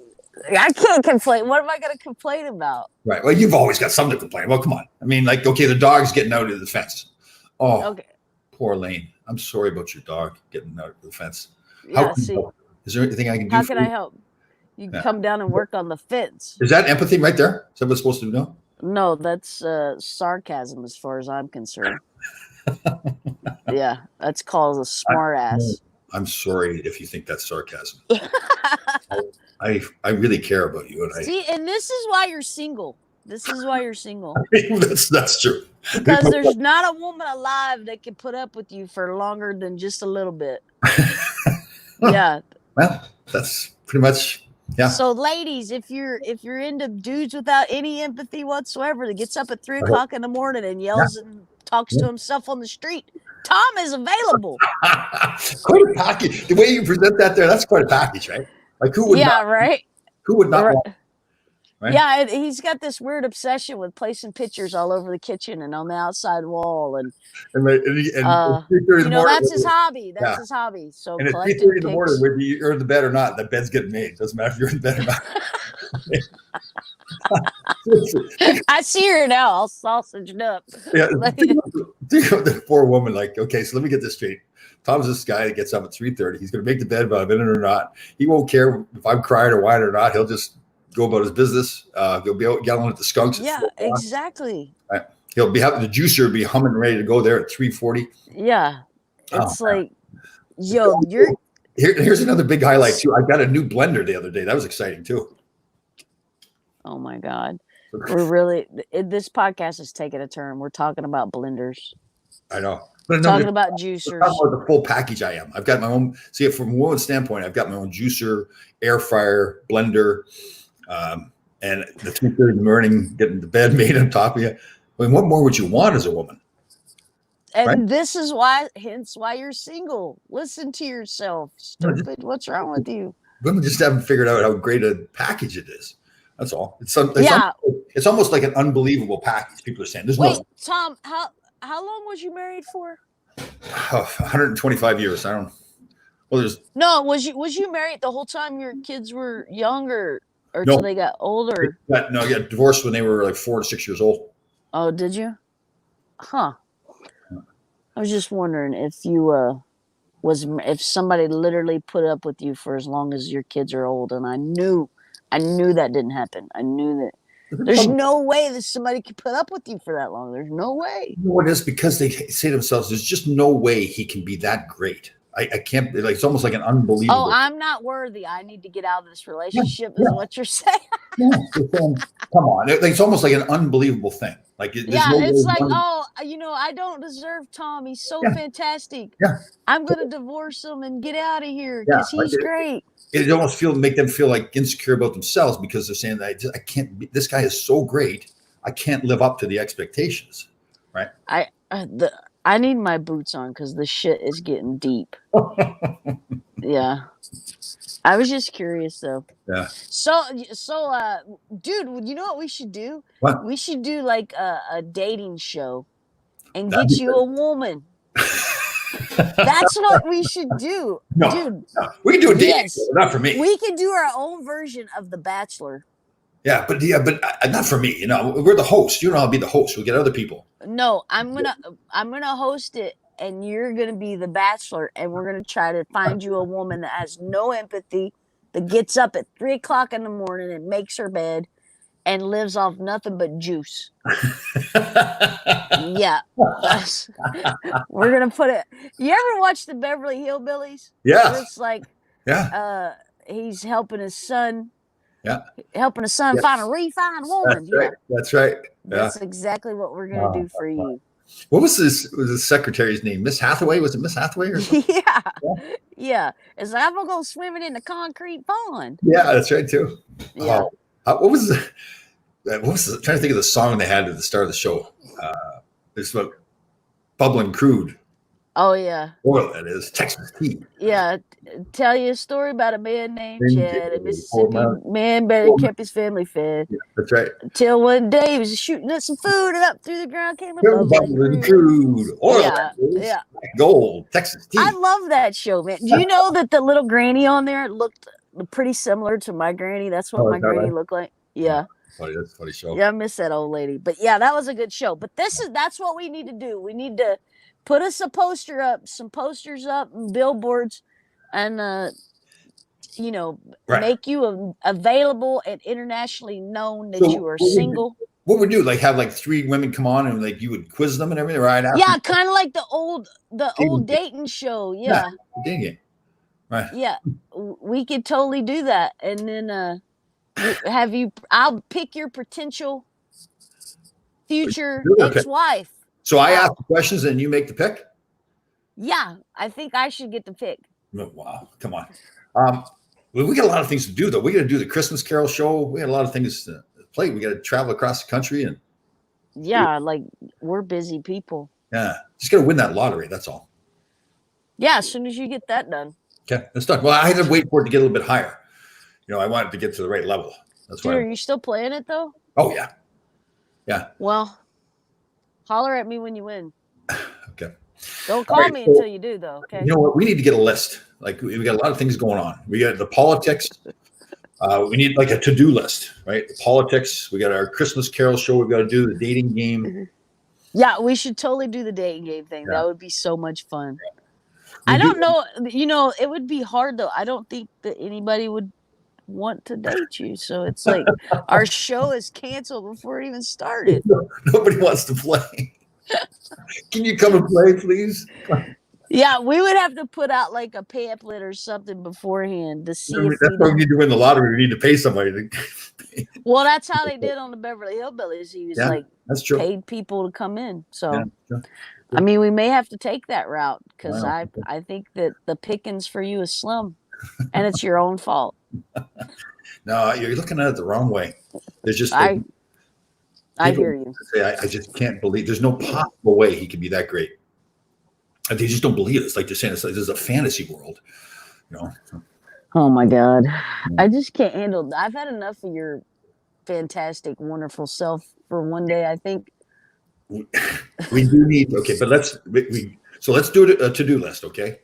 I can't complain. What am I going to complain about? Right. Well, you've always got something to complain about. Come on. I mean, like, okay, the dog's getting out of the fence. Oh, okay. Poor Lane. I'm sorry about your dog getting out of the fence. Yeah, is there anything I can do? How can I help? You can come down and work on the fence. Is that empathy right there? Is that what's supposed to do? No, that's sarcasm as far as I'm concerned. Yeah, that's called a smart ass. I'm sorry if you think that's sarcasm. I really care about you, and this is why you're single. This is why you're single. That's true. Because there's not a woman alive that can put up with you for longer than just a little bit. Yeah. Well, that's pretty much. Yeah. So, ladies, if you're into dudes without any empathy whatsoever, that gets up at 3 o'clock in the morning and yells and talks to himself on the street, Tom is available. Quite a package. The way you present that there, that's quite a package, right? Like who would? Yeah, right. Who would not Or- want? Right? Yeah, he's got this weird obsession with placing pictures all over the kitchen and on the outside wall, and And at 3:30 in the morning, that's his hobby. That's yeah. his hobby. So And at collecting 3:30 in the morning, pics. whether you're in the bed or not, the bed's getting made. Doesn't matter if you're in bed or not. I see her now, all sausaged up. Yeah, think of the poor woman. Like, okay, so let me get this straight. Tom's this guy that gets up at 3:30. He's going to make the bed about a minute or not. He won't care if I'm crying or whining or not. He'll just go about his business. He'll be out yelling at the skunks. Yeah, exactly. Right. He'll be having the juicer be humming ready to go there at 3:40. Yeah, it's man. yo, Here's another big highlight too. I got a new blender the other day. That was exciting too. Oh my God. We're really, this podcast is taking a turn. We're talking about blenders. I know. But talking about juicers. Talking about the full package I am. I've got my own, see, from a woman's standpoint, I've got my own juicer, air fryer, blender, and the 3:30 in the morning, getting the bed made on top of you. I mean, what more would you want as a woman? And right? This is hence why you're single. Listen to yourself, stupid. What's wrong with you? Women just haven't figured out how great a package it is. That's all. It's almost like an unbelievable package. People are saying there's Wait, Tom, how long was you married for? 125 years. I don't. Well, there's was you married the whole time your kids were younger, or No. till they got older? I got divorced when they were like 4 to 6 years old. Oh, did you? Huh. I was just wondering if you if somebody literally put up with you for as long as your kids are old, and I knew that didn't happen. I knew that there's no way that somebody could put up with you for that long. There's no way. You know what it is? Because they say to themselves, there's just no way he can be that great. I can't, like, it's almost like an unbelievable. Oh, I'm not worthy. I need to get out of this relationship, is what you're saying. Come on. It's almost like an unbelievable thing. Like, it's like, I don't deserve Tom. He's so fantastic. Yeah. I'm going to divorce him and get out of here because he's great. It almost make them feel like insecure about themselves because they're saying that I can't be, this guy is so great. I can't live up to the expectations. Right. I need my boots on because the shit is getting deep. Yeah. I was just curious though. Yeah. So, dude, you know what we should do? What? We should do like a dating show and get you a woman. That's what we should do. No, dude. No. We can do a dating show, not for me. We can do our own version of The Bachelor. Yeah, but not for me. You know, we're the host. You know, I'll be the host. We'll get other people. No, I'm gonna host it, and you're gonna be the bachelor, and we're gonna try to find you a woman that has no empathy, that gets up at 3 o'clock in the morning and makes her bed, and lives off nothing but juice. Yeah, we're gonna put it. You ever watch the Beverly Hillbillies? Yeah, it's like, he's helping his son. Yeah, helping his son find a refined woman. That's right. That's exactly what we're gonna do for you. What was this? Was the secretary's name? Miss Hathaway? Was it Miss Hathaway or something? Yeah. It's like, I'm gonna go swimming in the concrete pond. Yeah, that's right too. Yeah. What was I'm trying to think of the song they had at the start of the show. It's about Bubbling Crude. Oh yeah. Oil, that is Texas tea. Yeah. Tell you a story about a man named Chad in Mississippi. Man better kept his family fed. Yeah, that's right. Until one day he was shooting at some food, and up through the ground came a bubbling crude. Oil, gold, Texas tea. I love that show, man. Do you know that the little granny on there looked pretty similar to my granny? That's what my granny looked like. Yeah. That's a funny show. Yeah, I miss that old lady. But yeah, that was a good show. But that's what we need to do. We need to put us some posters up, and billboards, and make you available and internationally known that you are single. What would you do? Like have like 3 women come on and like you would quiz them and everything, right? Yeah, kind of like the old dating show. Yeah. Dating. Right. Yeah, we could totally do that, and then I'll pick your potential future ex-wife. So I ask the questions and you make the pick? Yeah, I think I should get the pick. Wow, come on. We got a lot of things to do, though. We got to do the Christmas Carol show. We got a lot of things to play. We got to travel across the country. And like we're busy people. Yeah, just got to win that lottery. That's all. Yeah, as soon as you get that done. Okay, that's done. Well, I had to wait for it to get a little bit higher. I want it to get to the right level. That's Dude, why. are you still playing it though? Oh yeah. Yeah. Well, holler at me when you win. Okay. Don't call me until you do, though. Okay. You know what? We need to get a list. Like we got a lot of things going on. We got the politics. We need like a to-do list, right? The politics. We got our Christmas Carol show. We've got to do the dating game. Yeah, we should totally do the dating game thing. Yeah. That would be so much fun. We I do- don't know. It would be hard though. I don't think that anybody would want to date you. So it's like our show is canceled before it even started. Nobody wants to play. Can you come and play, please? Yeah, we would have to put out like a pamphlet or something beforehand to see if That's why we need to win the lottery. We need to pay somebody. Well, that's how they did on the Beverly Hillbillies. He was like that's true. paid people to come in. So Yeah, sure. I mean, we may have to take that route because Wow. I think that the pickings for you is slim, and it's your own fault. No, you're looking at it the wrong way. There's just I hear you. I just can't believe there's no possible way he could be that great. And they just don't believe it. It's like they're saying this is a fantasy world, Oh my God, I just can't handle. I've had enough of your fantastic, wonderful self for one day. I think. We do need but let's do a to-do list, okay?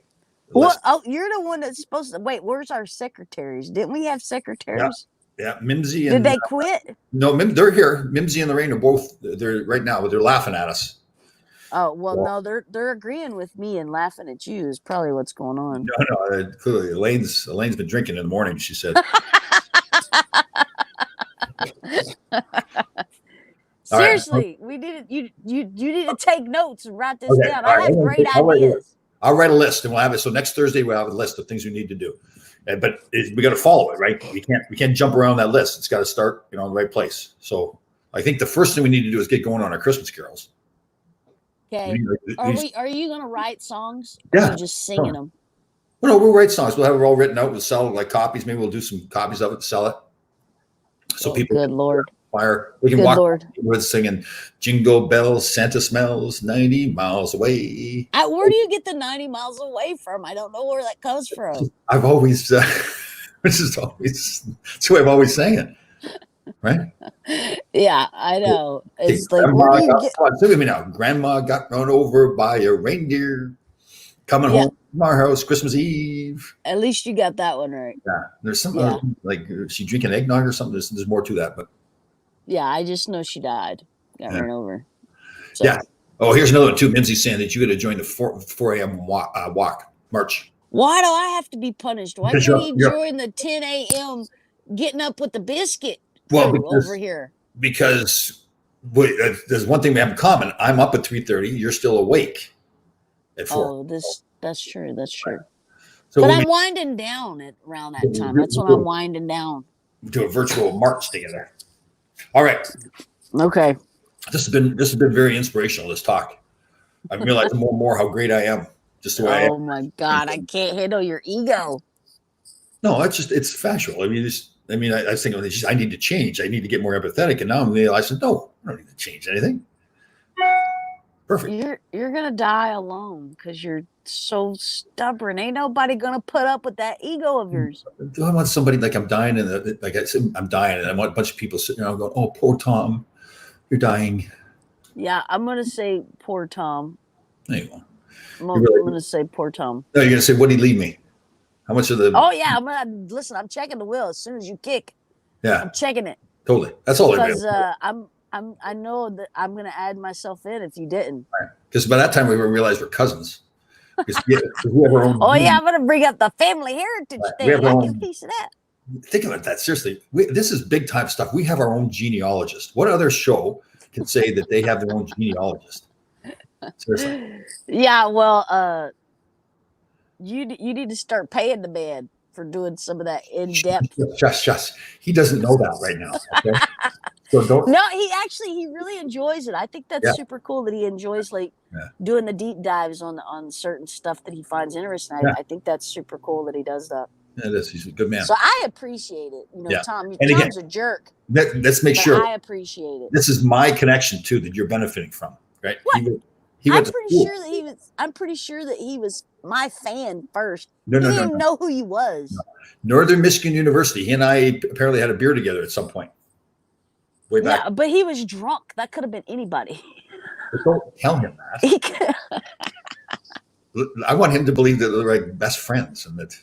Well, you're the one that's supposed to wait. Where's our secretaries? Didn't we have secretaries? Yeah, Mimsy and Did they quit? No, they're here. Mimsy and Lorraine are both there right now, but they're laughing at us. Oh well, no, they're agreeing with me and laughing at you is probably what's going on. No, clearly Elaine's been drinking in the morning. She said. Seriously, we did it. You need to take notes and write this down. I have great ideas. I'll write a list and we'll have it. So next Thursday we'll have a list of things we need to do, but we got to follow it, right? We can't jump around that list. It's got to start, in the right place. So I think the first thing we need to do is get going on our Christmas carols. Okay. Are you going to write songs? Yeah. Or are you just singing them? Well, no, we'll write songs. We'll have it all written out. We'll sell like copies. Maybe we'll do some copies of it to sell it. So people. Good Lord. Fire. We can Good walk Lord. with singing Jingle Bells, Santa smells 90 miles away. Where do you get the 90 miles away from? I don't know where that comes from. I've always, that's the way I've always sang it. Right? Yeah, I know. It's like, sing with me now. Grandma got run over by a reindeer coming home from our house Christmas Eve. At least you got that one right. Yeah. There's some other, like she drinking eggnog or something. There's more to that, but yeah, I just know she died. Got run over. So. Yeah. Oh, here's another one too. Mimsy's saying that you got to join the 4 a.m. walk march. Why do I have to be punished? Why can't he join the 10 a.m. getting up with the biscuit over here? Because there's one thing we have in common. I'm up at 3:30. You're still awake at 4. Oh, that's true. That's true. Right. So but I'm winding down around that time. That's when I'm winding down. Do a virtual march together. All right. Okay. This has been very inspirational, this talk. I'm realizing more and more how great I am. Just the way I am. Oh my God, I can't handle your ego. No, it's factual. I mean, I was thinking, I need to change. I need to get more empathetic. And now I'm realizing, no, I don't need to change anything. Perfect. You're gonna die alone because you're so stubborn. Ain't nobody gonna put up with that ego of yours. Do I want somebody like I'm dying I'm dying and I want a bunch of people sitting around going, oh, poor Tom, you're dying. Yeah, I'm gonna say poor Tom. There you go. I'm gonna say poor Tom. No, you're gonna say, what did he leave me? How much of the? Oh yeah, I'm checking the will as soon as you kick. Yeah, I'm checking it. Totally. That's all. Because I know that I'm gonna add myself in if you didn't. Because by that time we realize we're cousins. We have our own. Oh yeah, I'm gonna bring up the family heritage thing. I get a piece of that. Think about that seriously. This is big time stuff. We have our own genealogist. What other show can say that they have their own genealogist? Seriously. Yeah, well, you need to start paying the man for doing some of that in depth. Just. He doesn't know that right now. Okay? So don't. No, he really enjoys it. I think that's super cool that he enjoys doing the deep dives on certain stuff that he finds interesting. I think that's super cool that he does that. Yeah, it is. He's a good man. So I appreciate it. Tom's a jerk. Let's make sure. I appreciate it. This is my connection too that you're benefiting from, right? What? He I'm went to pretty school. sure that he was. I'm pretty sure that he was my fan first. No, He no, didn't no, even no. know who he was. Northern Michigan University. He and I apparently had a beer together at some point. Way back. Yeah, but he was drunk. That could have been anybody. But don't tell him that. He could- I want him to believe that they're like best friends and that.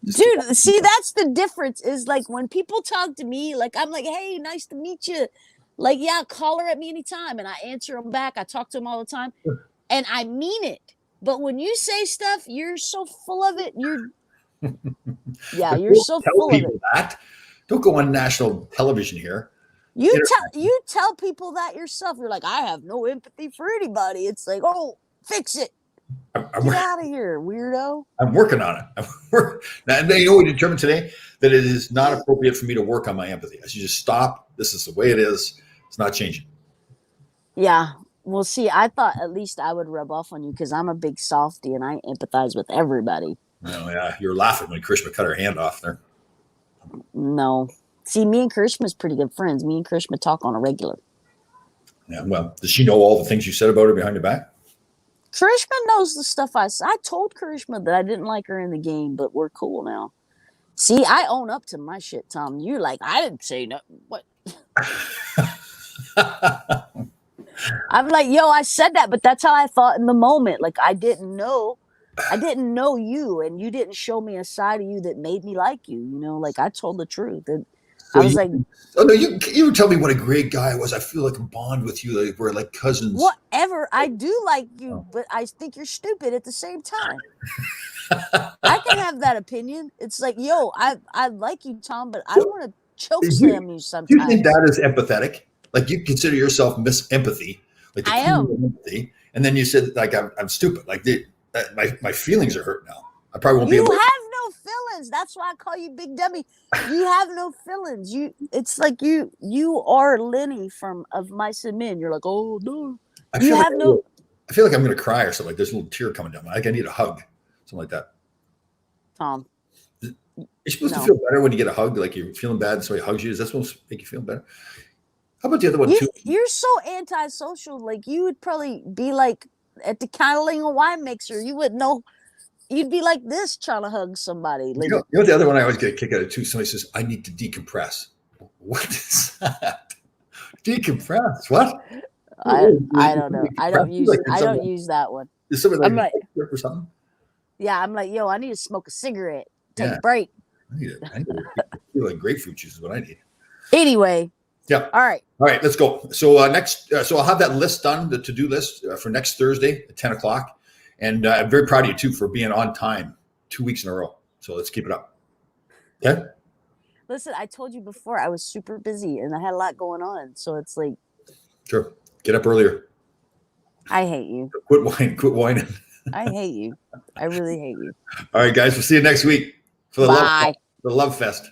Dude, see, that's the difference. Is like when people talk to me, like I'm like, "Hey, nice to meet you." Like, yeah, call her at me anytime, and I answer them back. I talk to them all the time, and I mean it. But when you say stuff, you're so full of it. Yeah, But you're don't so tell full of people it. that. Don't go on national television here. You tell people that yourself. You're like, I have no empathy for anybody. It's like, oh, fix it. I'm Get out of here, weirdo. working on it. And you know what we determined today? That it is not appropriate for me to work on my empathy. I should just stop. This is the way it is. It's not changing. Yeah. Well, see, I thought at least I would rub off on you because I'm a big softy and I empathize with everybody. Oh, yeah, you're laughing when Krishma cut her hand off there. No. See, me and Krishma's pretty good friends. Me and Krishma talk on a regular. Yeah, well, does she know all the things you said about her behind your back? Karishma knows the stuff I said. I told Karishma that I didn't like her in the game, but we're cool now. See, I own up to my shit, Tom. You're like, I didn't say nothing. What? I'm like, yo, I said that, but that's how I thought in the moment. Like, I didn't know you, and you didn't show me a side of you that made me like you. You know, like I told the truth. And I was like, oh no, you tell me what a great guy I was. I feel like a bond with you. Like we're like cousins. Whatever. I do like you, but I think you're stupid at the same time. I can have that opinion. It's like, yo, I like you, Tom, but I want to choke slam you Do sometimes. you think that is empathetic? Like you consider yourself empathy? Like the I am. queen of empathy, and then you said like I'm stupid. Like my feelings are hurt now. I probably won't be You able. have no feelings. That's why I call you Big Dummy. You have no feelings. It's like you are Lenny from Of Mice and Men. You're like, oh no. I You feel have no. I feel like I'm going to cry or something. Like there's a little tear coming down. Like I need a hug, something like that. Tom. You're supposed to feel better when you get a hug. Like you're feeling bad, and somebody hugs you. Is that supposed to make you feel better? How about the other one too? You're so antisocial. Like you would probably be like at the Catalina wine mixer. You wouldn't know. You'd be like this trying to hug somebody. Like, You know the other one I always get a kick out of too. Somebody says, "I need to decompress." What is that? Decompress? What? I don't know. I don't use that one. Is somebody I'm like like, or something? yeah, I'm like, yo, I need to smoke a cigarette. Take Yeah. a break. I need feel like grapefruit juice is what I need. Anyway. Yeah. All right. All right, let's go. So next, so I'll have that list done, the to-do list for next Thursday at 10 o'clock. And I'm very proud of you too for being on time 2 weeks in a row. So let's keep it up. Okay. Listen, I told you before I was super busy and I had a lot going on. So it's like, Sure. Get up earlier. I hate you. Quit whining. I hate you. I really hate you. All right, guys. We'll see you next week for the Bye. love fest.